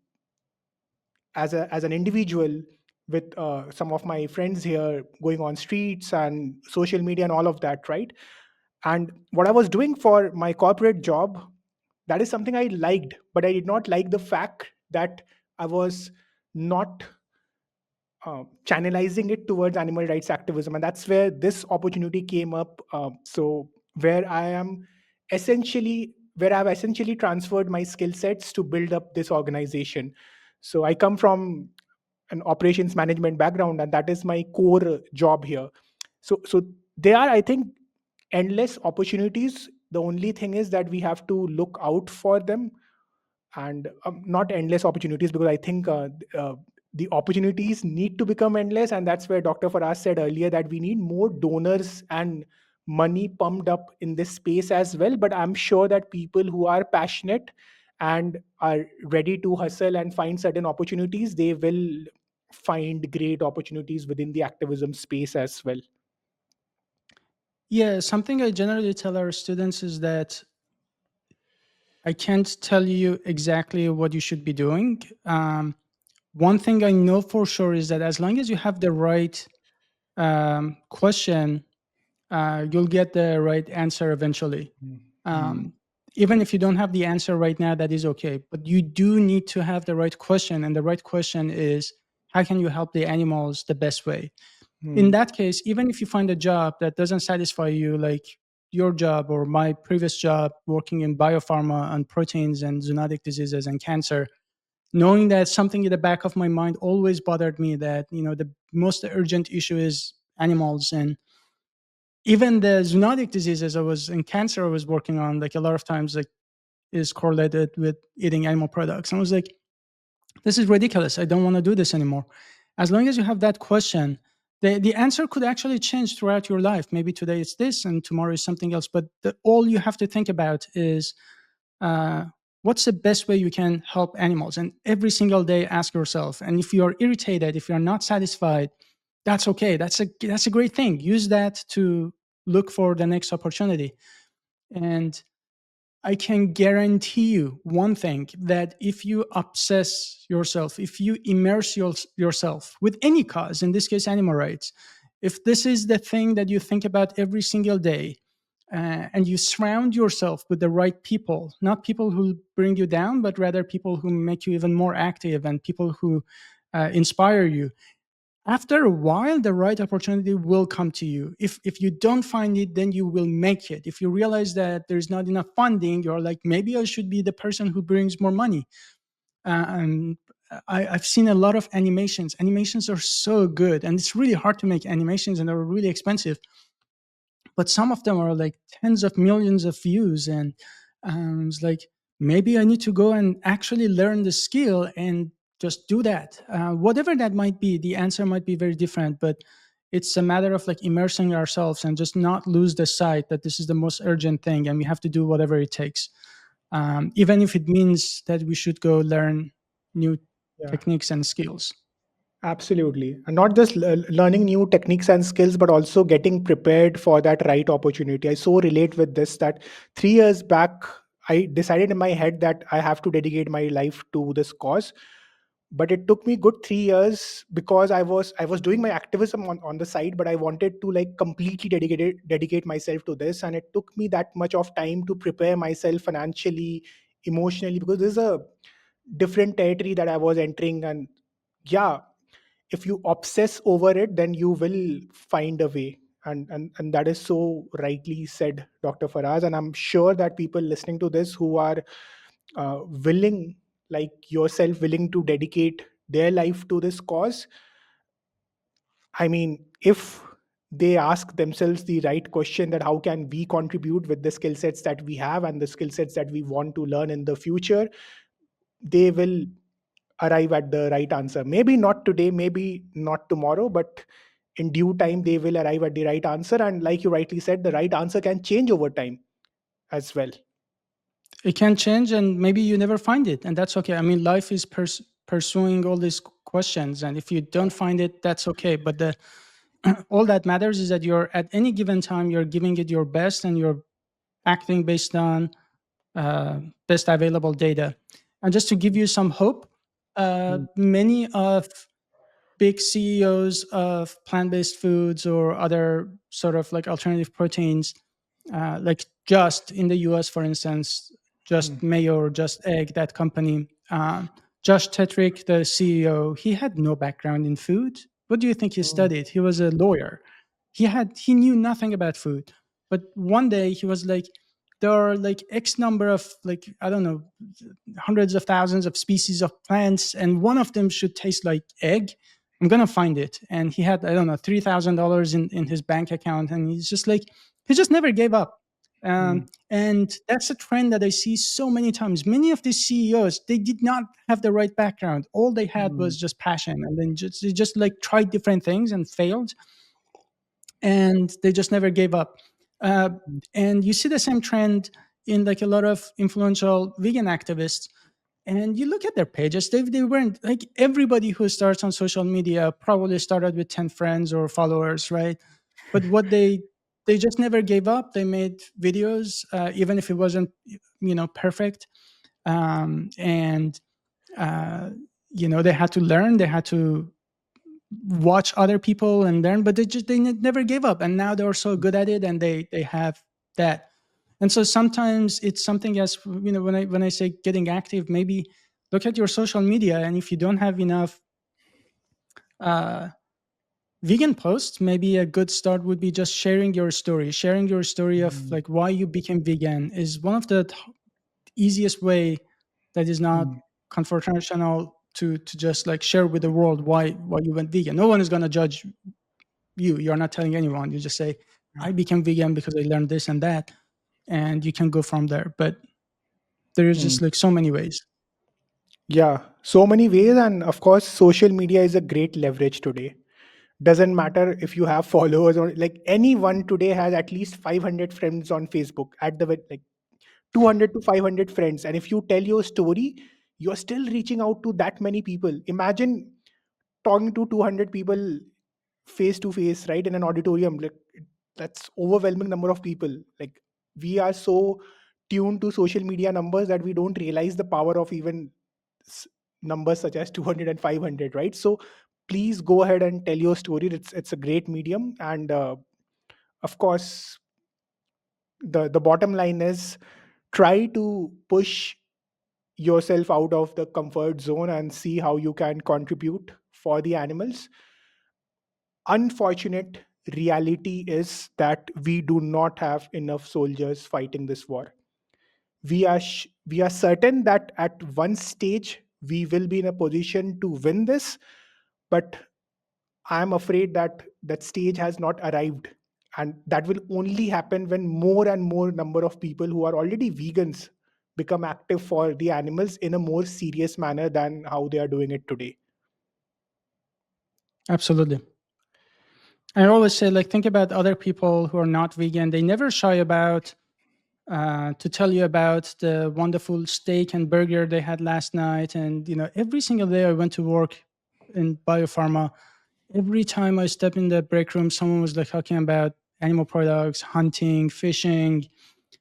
as an individual with some of my friends here, going on streets and social media and all of that, right? And what I was doing for my corporate job, that is something I liked, but I did not like the fact that I was not channelizing it towards animal rights activism. And that's where this opportunity came up. So where I am essentially, where I've essentially transferred my skill sets to build up this organization. So I come from an operations management background, and that is my core job here. So there are, I think, endless opportunities. The only thing is that we have to look out for them, and not endless opportunities, because I think the opportunities need to become endless. And that's where Dr. Faraz said earlier that we need more donors and money pumped up in this space as well. But I'm sure that people who are passionate and are ready to hustle and find certain opportunities, they will find great opportunities within the activism space as well. Yeah, something I generally tell our students is that I can't tell you exactly what you should be doing. One thing I know for sure is that as long as you have the right question, you'll get the right answer eventually. Mm. Um, Even if you don't have the answer right now, that is okay. But you do need to have the right question. And the right question is, how can you help the animals the best way? In Mm. that case, even if you find a job that doesn't satisfy you, like your job or my previous job working in biopharma on proteins and zoonotic diseases and cancer, knowing that something in the back of my mind always bothered me, that the most urgent issue is animals, and even the zoonotic diseases I was in cancer I was working on, like a lot of times, like is correlated with eating animal products. And I was like, this is ridiculous. I don't want to do this anymore. As long as you have that question, the answer could actually change throughout your life. Maybe today it's this and tomorrow is something else. But all you have to think about is uh, what's the best way you can help animals? And every single day ask yourself. And if you're irritated, if you're not satisfied, that's okay. That's a great thing. Use that to look for the next opportunity. And I can guarantee you one thing, that if you obsess yourself, if you immerse yourself with any cause, in this case, animal rights, if this is the thing that you think about every single day, and you surround yourself with the right people, not people who bring you down, but rather people who make you even more active and people who inspire you, after a while the right opportunity will come to you. If you don't find it, then you will make it. If you realize that there's not enough funding, you're like, maybe I should be the person who brings more money. And I've seen a lot of animations are so good, and it's really hard to make animations and they're really expensive, but some of them are like tens of millions of views. And it's like, maybe I need to go and actually learn the skill and just do that. Whatever that might be, the answer might be very different, but it's a matter of like immersing ourselves and just not lose the sight that this is the most urgent thing and we have to do whatever it takes, even if it means that we should go learn new Yeah. techniques and skills. Absolutely. And not just learning new techniques and skills, but also getting prepared for that right opportunity. I so relate with this that 3 years back, I decided in my head that I have to dedicate my life to this cause. But it took me good 3 years, because I was doing my activism on the side, but I wanted to like completely dedicate myself to this, and it took me that much of time to prepare myself financially, emotionally, because this is a different territory that I was entering. And yeah, if you obsess over it, then you will find a way. And that is so rightly said, Dr. Faraz. And I'm sure that people listening to this who are willing, like yourself, willing to dedicate their life to this cause, I mean, if they ask themselves the right question, that how can we contribute with the skill sets that we have and the skill sets that we want to learn in the future, they will arrive at the right answer. Maybe not today, maybe not tomorrow, but in due time, they will arrive at the right answer. And like you rightly said, the right answer can change over time as well. It can change, and maybe you never find it, and that's okay. I mean, life is pursuing all these questions, and if you don't find it, that's okay. But the all that matters is that you're at any given time you're giving it your best, and you're acting based on best available data. And just to give you some hope, Mm, many of big CEOs of plant-based foods or other sort of like alternative proteins, like Just in the US, for instance, Just mm, Mayo or Just Egg, that company. Josh Tetrick, the CEO, he had no background in food. What do you think he mm, studied? He was a lawyer. He knew nothing about food. But one day he was like, there are like X number of, like, I don't know, hundreds of thousands of species of plants, and one of them should taste like egg. I'm gonna find it. And he had, I don't know, $3,000 in his bank account, and he's just like, he just never gave up. mm, And that's a trend that I see so many times. Many of these CEOs, they did not have the right background. All they had mm, was just passion, and then they just like tried different things and failed, and they just never gave up. Uh, mm, and you see the same trend in like a lot of influential vegan activists, and you look at their pages, they weren't like, everybody who starts on social media probably started with 10 friends or followers, right? But what they just never gave up. They made videos, even if it wasn't, perfect. And uh, they had to learn, they had to watch other people and learn, but never gave up, and now they're so good at it, and they have that. And so sometimes it's something as, when I say getting active, maybe look at your social media, and if you don't have enough uh, vegan posts, maybe a good start would be just sharing your story. Sharing your story of mm, like why you became vegan is one of the easiest way that is not mm, confrontational to just like share with the world why you went vegan. No one is going to judge you. You're not telling anyone. You just say, I became vegan because I learned this and that, and you can go from there. But there is mm. just like so many ways. Yeah, so many ways. And of course, social media is a great leverage today. Doesn't matter if you have followers, or like anyone today has at least 500 friends on Facebook, at the like 200 to 500 friends. And if you tell your story, you're still reaching out to that many people. Imagine talking to 200 people face to face, right, in an auditorium. Like, that's overwhelming number of people. Like, we are so tuned to social media numbers that we don't realize the power of even s- numbers such as 200 and 500, right? So please go ahead and tell your story. It's a great medium. And of course, the bottom line is, try to push yourself out of the comfort zone and see how you can contribute for the animals. Unfortunate reality is that we do not have enough soldiers fighting this war. We are certain that at one stage we will be in a position to win this, but I am afraid that that stage has not arrived, and that will only happen when more and more number of people who are already vegans become active for the animals in a more serious manner than how they are doing it today. Absolutely. I always say, like, think about other people who are not vegan. They never shy about to tell you about the wonderful steak and burger they had last night. And every single day I went to work in biopharma. Every time I step in the break room, someone was like talking about animal products, hunting, fishing.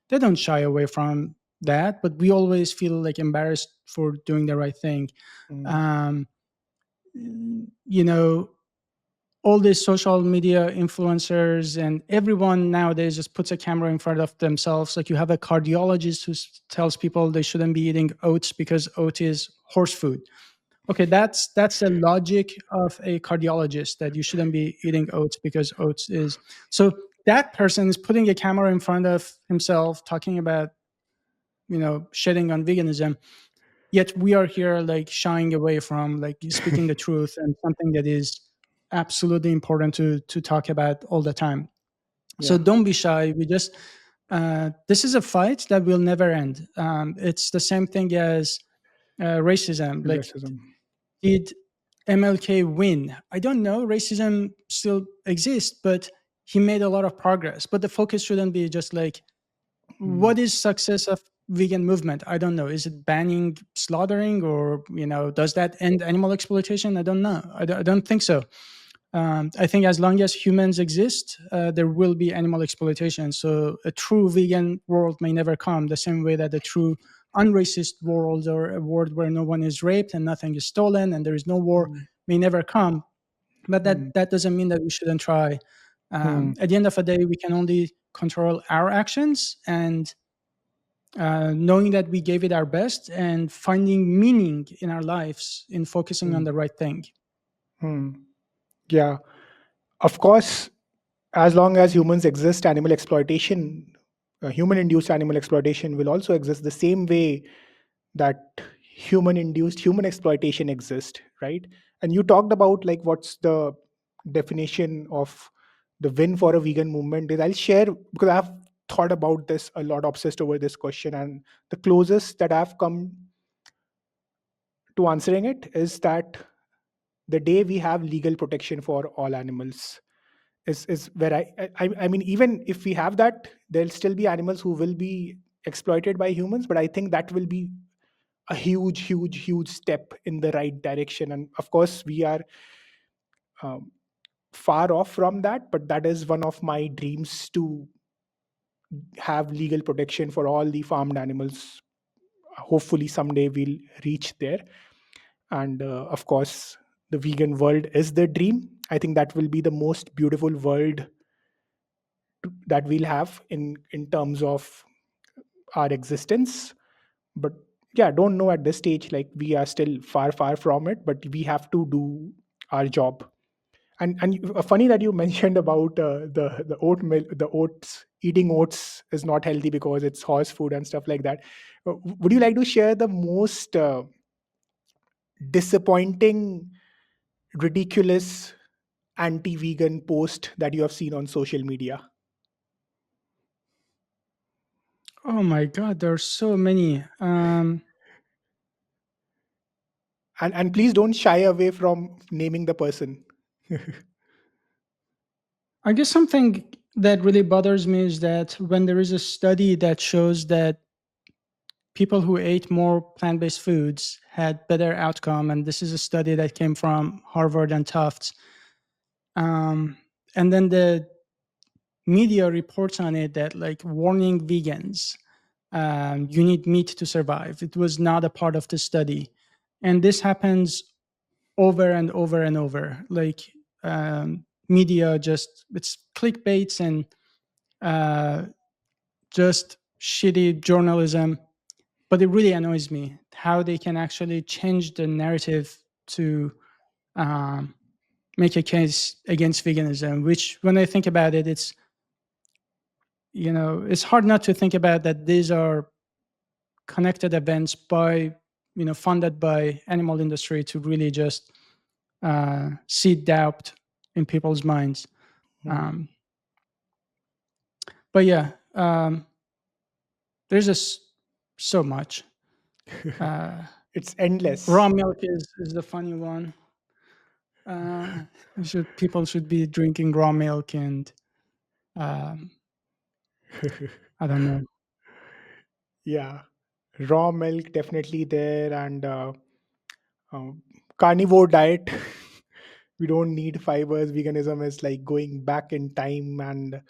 They don't shy away from that, but we always feel like embarrassed for doing the right thing. Mm. um, you know, all these social media influencers and everyone nowadays just puts a camera in front of themselves. Like you have a cardiologist who tells people they shouldn't be eating oats because oat is horse food. Okay, that's the logic of a cardiologist, that you shouldn't be eating oats because oats is. So that person is putting a camera in front of himself talking about, shedding on veganism, yet we are here like shying away from like speaking the truth and something that is absolutely important to talk about all the time. So Yeah. don't be shy. We just this is a fight that will never end. It's the same thing as racism. Like, Racism. did MLK win? I don't know. Racism still exists, but he made a lot of progress. But the focus shouldn't be just like, Mm. what is success of vegan movement? I don't know. Is it banning slaughtering, or does that end animal exploitation? I don't know. I don't think so. I think as long as humans exist, there will be animal exploitation. So a true vegan world may never come, the same way that a true unracist world, or a world where no one is raped and nothing is stolen and there is no war, Mm. may never come. But Mm. that doesn't mean that we shouldn't try. Mm. At the end of the day, we can only control our actions, and knowing that we gave it our best and finding meaning in our lives in focusing on Mm. the right thing. Mm. Yeah. Of course, as long as humans exist, animal exploitation, human induced animal exploitation will also exist the same way that human induced human exploitation exists, right? And you talked about like what's the definition of the win for a vegan movement is. I'll share because I've thought about this a lot, obsessed over this question, and the closest that I've come to answering it is that the day we have legal protection for all animals is where I mean, even if we have that, there'll still be animals who will be exploited by humans, but I think that will be a huge step in the right direction. And of course we are um, far off from that, but that is one of my dreams, to have legal protection for all the farmed animals. Hopefully someday we'll reach there. And of course the vegan world is the dream. I think that will be the most beautiful world that we'll have in terms of our existence. But yeah, don't know at this stage, like we are still far from it, but we have to do our job. And funny that you mentioned about the oat milk, the oats, eating oats is not healthy because it's horse food and stuff like that. Would you like to share the most disappointing, ridiculous anti-vegan post that you have seen on social media? Oh my God, there are so many. And please don't shy away from naming the person. I guess something that really bothers me is that when there is a study that shows that people who ate more plant-based foods had better outcome, and this is a study that came from Harvard and Tufts, and then the media reports on it that like warning vegans, you need meat to survive. It was not a part of the study, and this happens over and over and over. Like, media just, it's clickbaits and uh, just shitty journalism. But it really annoys me how they can actually change the narrative to um, make a case against veganism. Which, when I think about it, it's hard not to think about that these are connected events by, funded by animal industry to really just seed doubt in people's minds. Hmm. Um, but yeah, there's just so much. Uh, It's Raw endless. milk is the funny one. People should be drinking raw milk, and um, I don't know. Yeah, raw milk definitely there, and um, carnivore diet. We don't need fibers. Veganism is like going back in time, and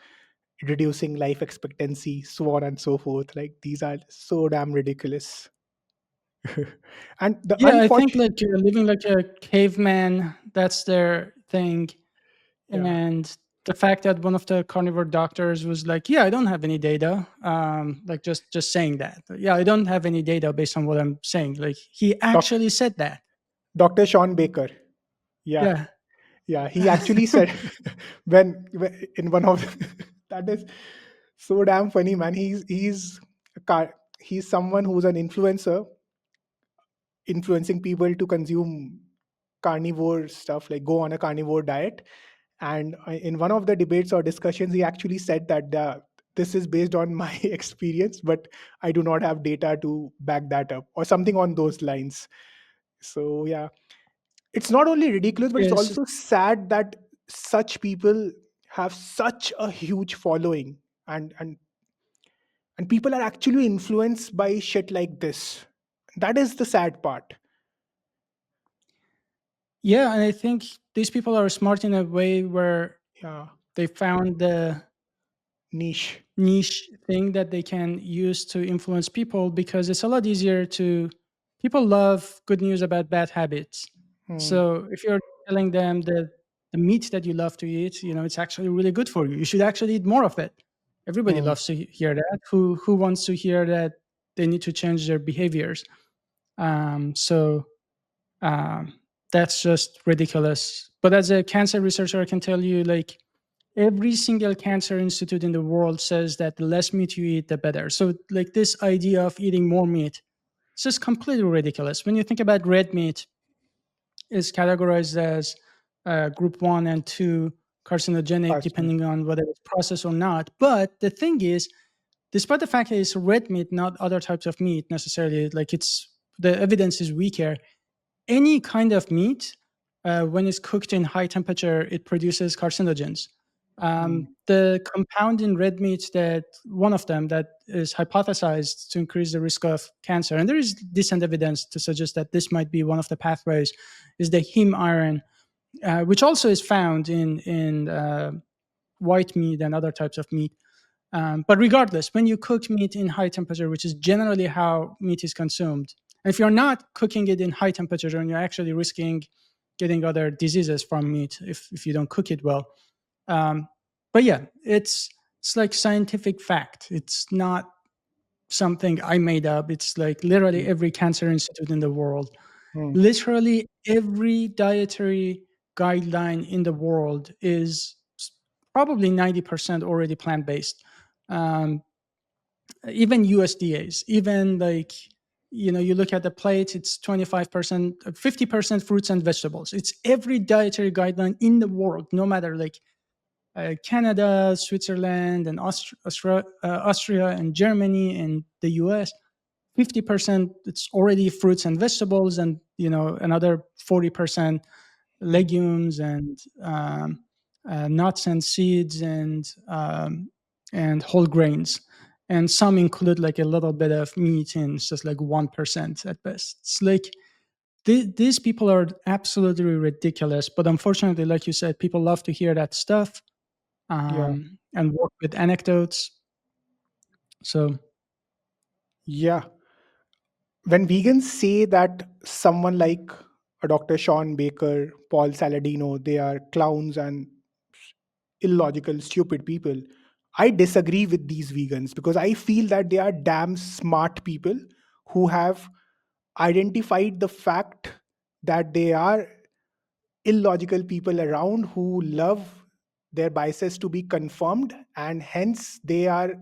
reducing life expectancy, so on and so forth. Like these are so damn ridiculous. And the Yeah, I think unfortunate, like living like a caveman, that's their thing. yeah, And the fact that one of the carnivore doctors was like, "Yeah, I don't have any data," like just saying that. Yeah, I don't have any data based on what I'm saying. Like he doc, actually said that. Dr. Sean Baker. Yeah, Yeah. yeah, he actually said when in one of that is so damn funny, man. He's a he's someone who's an influencer, influencing people to consume carnivore stuff, like go on a carnivore diet. And in one of the debates or discussions, he actually said that this is based on my experience, but I do not have data to back that up, or something on those lines. So yeah, it's not only ridiculous, but it's Yes. also sad that such people have such a huge following, and and people are actually influenced by shit like this. That is the sad part. Yeah, and I think these people are smart in a way where Yeah, they found the niche. niche thing that they can use to influence people, because it's a lot easier to people love good news about bad habits. Hmm. So if you're telling them that the meat that you love to eat, it's actually really good for you, you should actually eat more of it. Everybody Hmm. loves to hear that. Who wants to hear that they need to change their behaviors? So um, that's just ridiculous. But as a cancer researcher, I can tell you, like, every single cancer institute in the world says that the less meat you eat, the better. So, like, this idea of eating more meat, it's just completely ridiculous. When you think about red meat, is categorized as group 1 and 2 carcinogenic, Carson. depending on whether it's processed or not. But the thing is, despite the fact that it's red meat, not other types of meat necessarily, like, it's the evidence is weaker. Any kind of meat, when it's cooked in high temperature, it produces carcinogens. Hmm. The compound in red meat, that one of them that is hypothesized to increase the risk of cancer, and there is decent evidence to suggest that this might be one of the pathways, is the heme iron, which also is found in white meat and other types of meat. But regardless, when you cook meat in high temperature, which is generally how meat is consumed, and if you're not cooking it in high temperature, then you're actually risking getting other diseases from meat if you don't cook it well. Um, but yeah, it's like scientific fact. It's not something I made up. It's like literally Hmm. every cancer institute in the world, Hmm. literally every dietary guideline in the world is probably 90% already plant based. Um, Even USDA's, even like, you look at the plate, it's 25%, 50% fruits and vegetables. It's every dietary guideline in the world, no matter like Canada, Switzerland, and Austria, and Germany, and the US. 50% it's already fruits and vegetables, and another 40% legumes and nuts and seeds and whole grains, and some include like a little bit of meat, and it's just like 1% at best. It's like these people are absolutely ridiculous, but unfortunately, like you said, people love to hear that stuff, Yeah. and work with anecdotes. So Yeah. When vegans say that someone like a Dr. Sean Baker, Paul Saladino, they are clowns and illogical, stupid people, I disagree with these vegans because I feel that they are damn smart people who have identified the fact that they are illogical people around who love their biases to be confirmed, and hence they are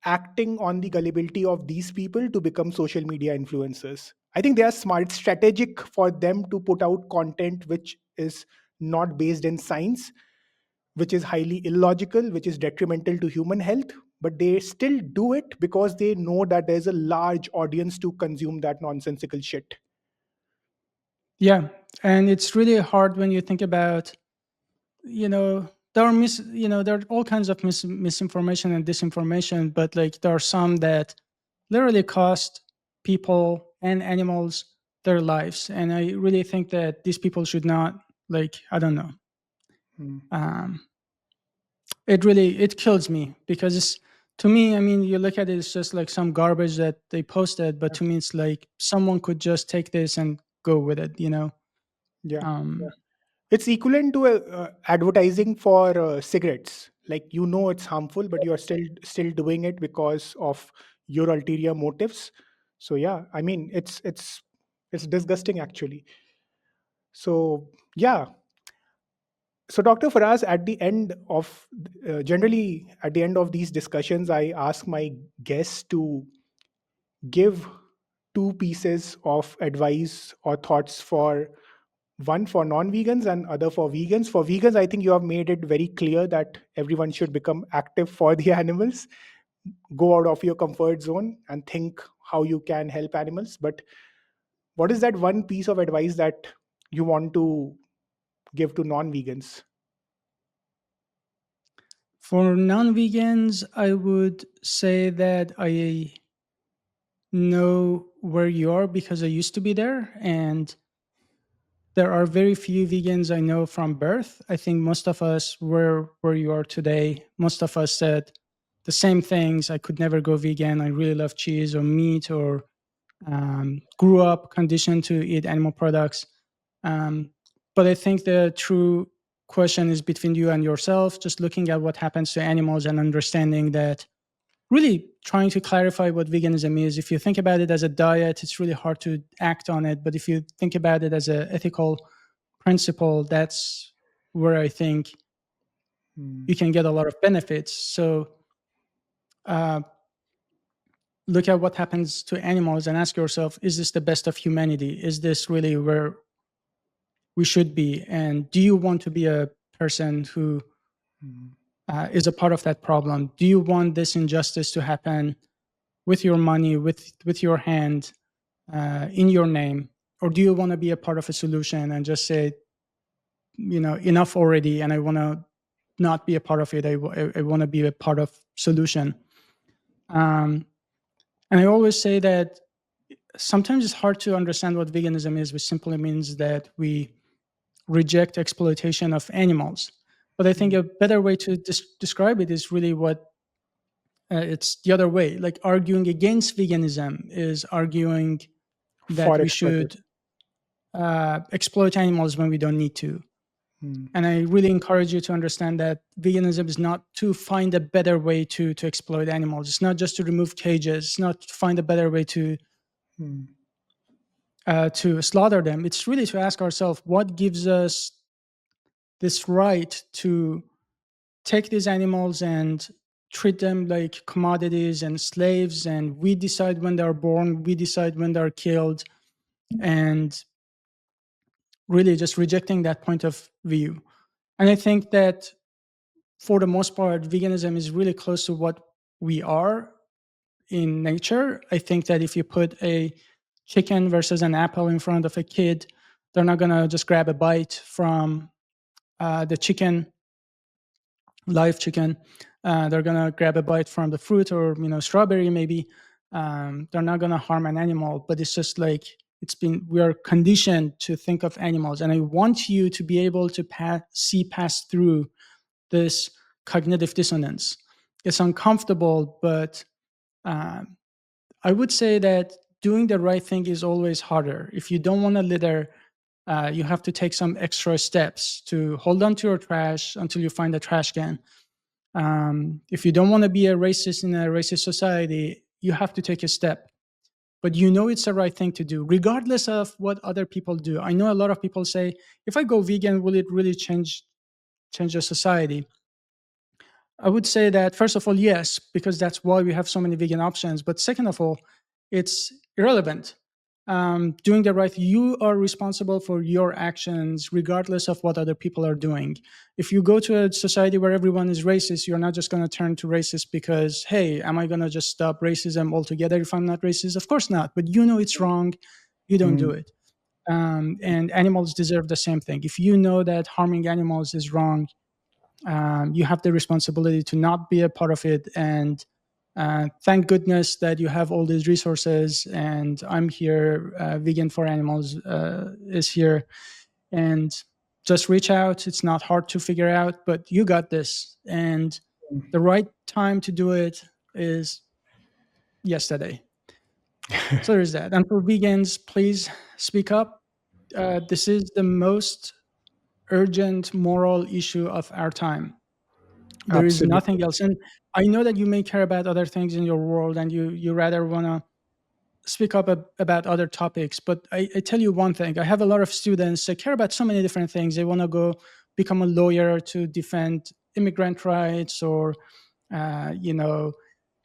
acting on the gullibility of these people to become social media influencers. I think they are smart. It's strategic for them to put out content which is not based in science, which is highly illogical, which is detrimental to human health, but they still do it because they know that there's a large audience to consume that nonsensical shit. yeah, and it's really hard when you think about, there are all kinds of misinformation and disinformation, but like there are some that literally cost people and animals their lives, and I really think that these people should not, like, I don't know, Hmm. um it kills me because it's, to me, I mean, you look at it, it's just like some garbage that they posted, but to me it's like someone could just take this and go with it, you know. Yeah. um It's equivalent to advertising for cigarettes. Like, you know it's harmful, but you are still doing it because of your ulterior motives. So yeah, I mean, it's disgusting actually. So yeah. So Dr. Faraz, at the end of generally at the end of these discussions, I ask my guests to give two pieces of advice or thoughts, for one for non-vegans and other for vegans. For vegans, I think you have made it very clear that everyone should become active for the animals, go out of your comfort zone and think how you can help animals. But what is that one piece of advice that you want to give to non-vegans? for non-vegans, I would say that I know where you are because I used to be there, and there are very few vegans I know from birth. I think most of us were where you are today. Most of us said the same things. I could never go vegan. I really love cheese or meat, or grew up conditioned to eat animal products. Um, but I think the true question is between you and yourself, just looking at what happens to animals and understanding that, really trying to clarify what veganism is. If you think about it as a diet, it's really hard to act on it. But if you think about it as an ethical principle, that's where I think Hmm. you can get a lot of benefits. So uh, look at what happens to animals and ask yourself, is this the best of humanity? Is this really where we should be? And do you want to be a person who Hmm. is a part of that problem? Do you want this injustice to happen with your money, with your hand, in your name? Or do you want to be a part of a solution and just say, you know, enough already, and I want to not be a part of it. I want to be a part of solution. Um, and I always say that sometimes it's hard to understand what veganism is, which simply means that we reject exploitation of animals. But I think Hmm. a better way to describe it is really what it's the other way. Like arguing against veganism is arguing that For we exploitation. should exploit animals when we don't need to. Hmm. And I really encourage you to understand that veganism is not to find a better way to exploit animals. It's not just to remove cages. It's not to find a better way Hmm. to slaughter them. It's really to ask ourselves, what gives us this right to take these animals and treat them like commodities and slaves, and we decide when they're born, we decide when they're killed, and really just rejecting that point of view. And I think that for the most part, veganism is really close to what we are in nature. I think that if you put a chicken versus an apple in front of a kid, they're not going to just grab a bite from the chicken, live chicken. They're going to grab a bite from the fruit, or, you know, strawberry maybe. They're not going to harm an animal, but it's just like, we are conditioned to think of animals. And I want you to be able to see past through this cognitive dissonance. It's uncomfortable, but um, I would say that doing the right thing is always harder. If you don't want to litter, you have to take some extra steps to hold on to your trash until you find a trash can. If you don't want to be a racist in a racist society, you have to take a step. But you know it's the right thing to do, regardless of what other people do. I know a lot of people say, if I go vegan, will it really change the society? I would say that, first of all, yes, because that's why we have so many vegan options. But second of all, it's irrelevant. Doing the right, you are responsible for your actions, regardless of what other people are doing. If you go to a society where everyone is racist, you're not just going to turn to racist because, hey, am I going to just stop racism altogether if I'm not racist? Of course not. But you know it's wrong. You don't do Hmm. it. And animals deserve the same thing. If you know that harming animals is wrong, you have the responsibility to not be a part of it. And thank goodness that you have all these resources. And I'm here. Vegan for Animals is here. And just reach out. It's not hard to figure out, but you got this. And the right time to do it is yesterday. So there's that. And for vegans, please speak up. This is the most urgent moral issue of our time. There is Absolutely. nothing else. And I know that you may care about other things in your world and you rather want to speak up about other topics. But I tell you one thing, I have a lot of students that care about so many different things. They want to go become a lawyer to defend immigrant rights or,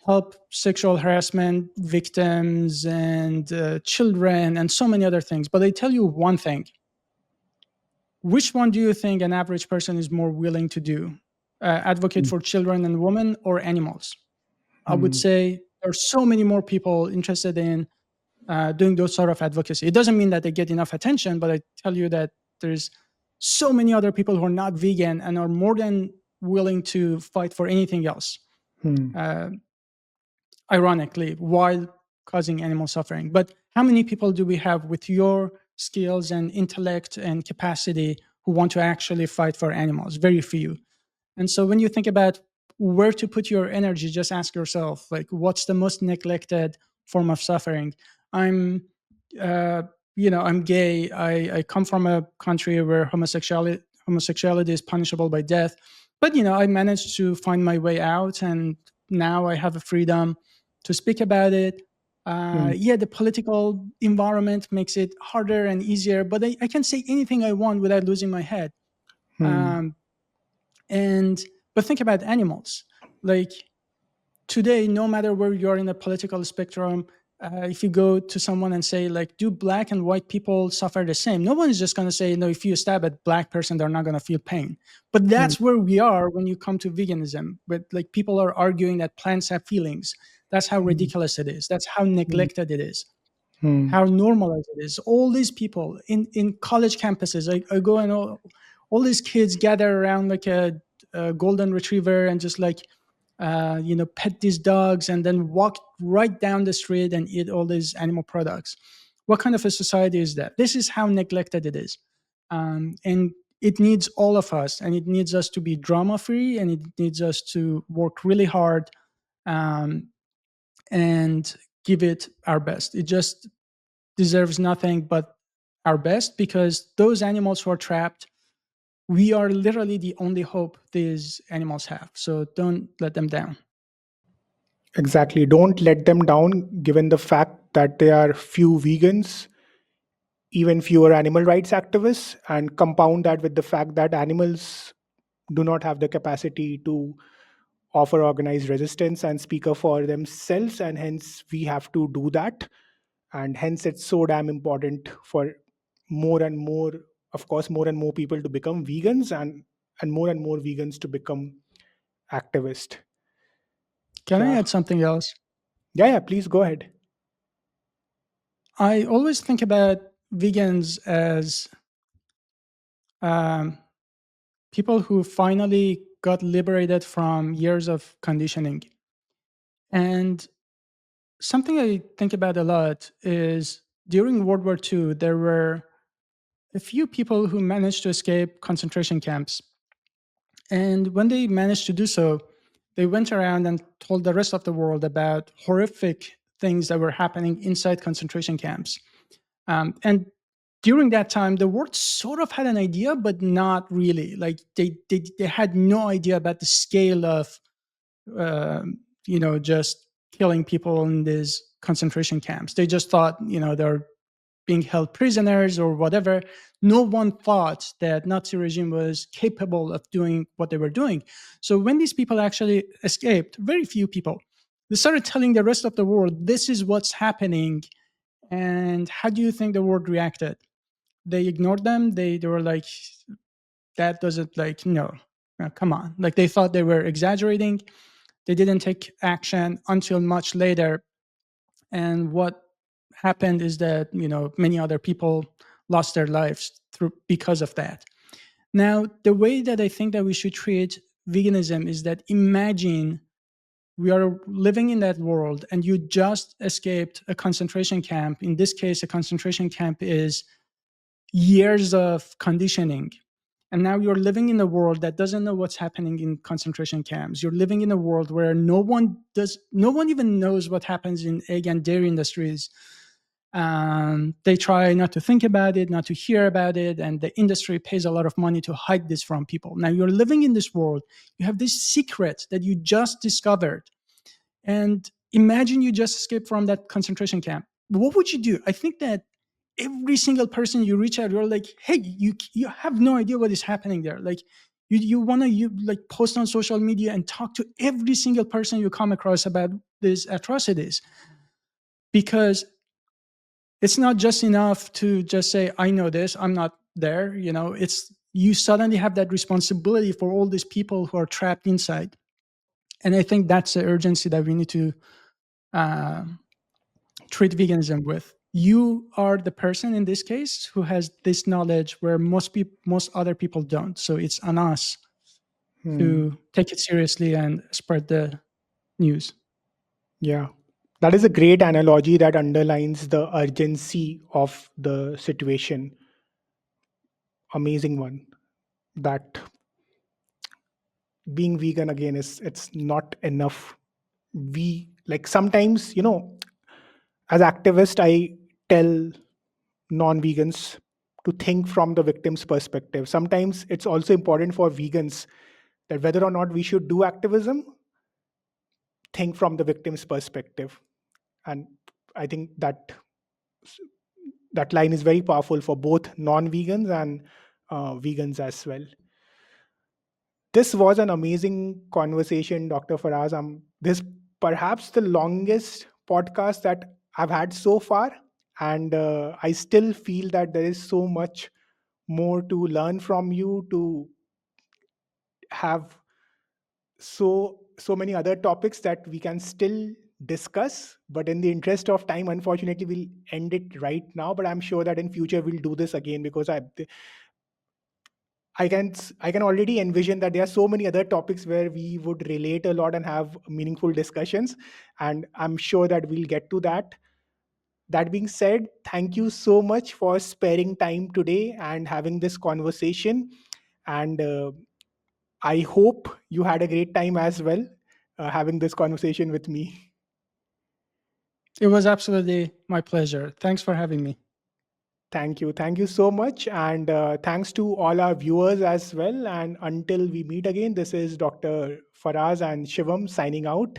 help sexual harassment victims and children and so many other things. But I tell you one thing, which one do you think an average person is more willing to do? Advocate for children and women or animals? I would Hmm. say there are so many more people interested in doing those sort of advocacy. It doesn't mean that they get enough attention, but I tell you that there's so many other people who are not vegan and are more than willing to fight for anything else. Hmm. Uh, Ironically, while causing animal suffering. But how many people do we have with your skills and intellect and capacity who want to actually fight for animals? Very few. And so when you think about where to put your energy, just ask yourself, like, what's the most neglected form of suffering? I'm, uh, I'm gay. I come from a country where homosexuality is punishable by death. But, I managed to find my way out, and now I have a freedom to speak about it. Hmm. Yeah, the political environment makes it harder and easier, but I can say anything I want without losing my head. Hmm. Um, and but think about animals. Like today, no matter where you are in the political spectrum, if you go to someone and say, like, do black and white people suffer the same? No one is just going to say, no, if you stab a black person, they're not going to feel pain. But Hmm. that's where we are when you come to veganism. But like people are arguing that plants have feelings. That's how Hmm. ridiculous it is. That's how Hmm. neglected it is, Hmm. how normalized it is. All these people in college campuses, I go and all these kids gather around like a golden retriever and just like, pet these dogs and then walk right down the street and eat all these animal products. What kind of a society is that? This is how neglected it is. And it needs all of us, and it needs us to be drama free, and it needs us to work really hard, um, and give it our best. It just deserves nothing but our best, because those animals who are trapped, we are literally the only hope these animals have. So don't let them down. Exactly. Don't let them down, given the fact that there are few vegans, even fewer animal rights activists, and compound that with the fact that animals do not have the capacity to offer organized resistance and speak up for themselves, and hence we have to do that. And hence it's so damn important for more and more, of course, more and more people to become vegans, and more vegans to become activists. Can I Yeah. add something else? Yeah, please go ahead. I always think about vegans as um, people who finally got liberated from years of conditioning. And something I think about a lot is during World War II, there were a few people who managed to escape concentration camps. And when they managed to do so, they went around and told the rest of the world about horrific things that were happening inside concentration camps. And during that time, the world sort of had an idea, but not really. Like they had no idea about the scale of, just killing people in these concentration camps. They just thought, they're being held prisoners or whatever. No one thought that Nazi regime was capable of doing what they were doing. So when these people actually escaped, very few people, they started telling the rest of the world, this is what's happening. And how do you think the world reacted? They ignored them. They were like, that doesn't, like, no, come on. Like they thought they were exaggerating. They didn't take action until much later. And what happened is that, many other people lost their lives because of that. Now, the way that I think that we should treat veganism is that, imagine we are living in that world and you just escaped a concentration camp. In this case, a concentration camp is years of conditioning. And now you're living in a world that doesn't know what's happening in concentration camps. You're living in a world where no one even knows what happens in egg and dairy industries. They try not to think about it, not to hear about it, and the industry pays a lot of money to hide this from people. Now you're living in this world. You have this secret that you just discovered, and imagine you just escaped from that concentration camp. What would you do? I think that every single person you reach out, you're like, hey, you have no idea what is happening there. Like you want to like post on social media and talk to every single person you come across about these atrocities, because it's not just enough to just say, I know this, I'm not there. It's, you suddenly have that responsibility for all these people who are trapped inside. And I think that's the urgency that we need to treat veganism with. You are the person in this case who has this knowledge where most other people don't. So it's on us to take it seriously and spread the news. Yeah. That is a great analogy that underlines the urgency of the situation. Amazing one. That being vegan again is, it's not enough. We, like, sometimes, as activist, I tell non-vegans to think from the victim's perspective. Sometimes it's also important for vegans that whether or not we should do activism, think from the victim's perspective. And I think that line is very powerful for both non-vegans and vegans as well. This was an amazing conversation, Dr. Faraz. This perhaps the longest podcast that I've had so far, and I still feel that there is so much more to learn from you, to have so many other topics that we can still discuss. But in the interest of time, unfortunately, we'll end it right now. But I'm sure that in future we'll do this again, because I can already envision that there are so many other topics where we would relate a lot and have meaningful discussions, and I'm sure that we'll get to that. That being said, thank you so much for sparing time today and having this conversation. And I hope you had a great time as well, having this conversation with me. It was absolutely my pleasure. Thanks for having me. Thank you. Thank you so much. And thanks to all our viewers as well. And until we meet again, this is Dr. Faraz and Shivam signing out.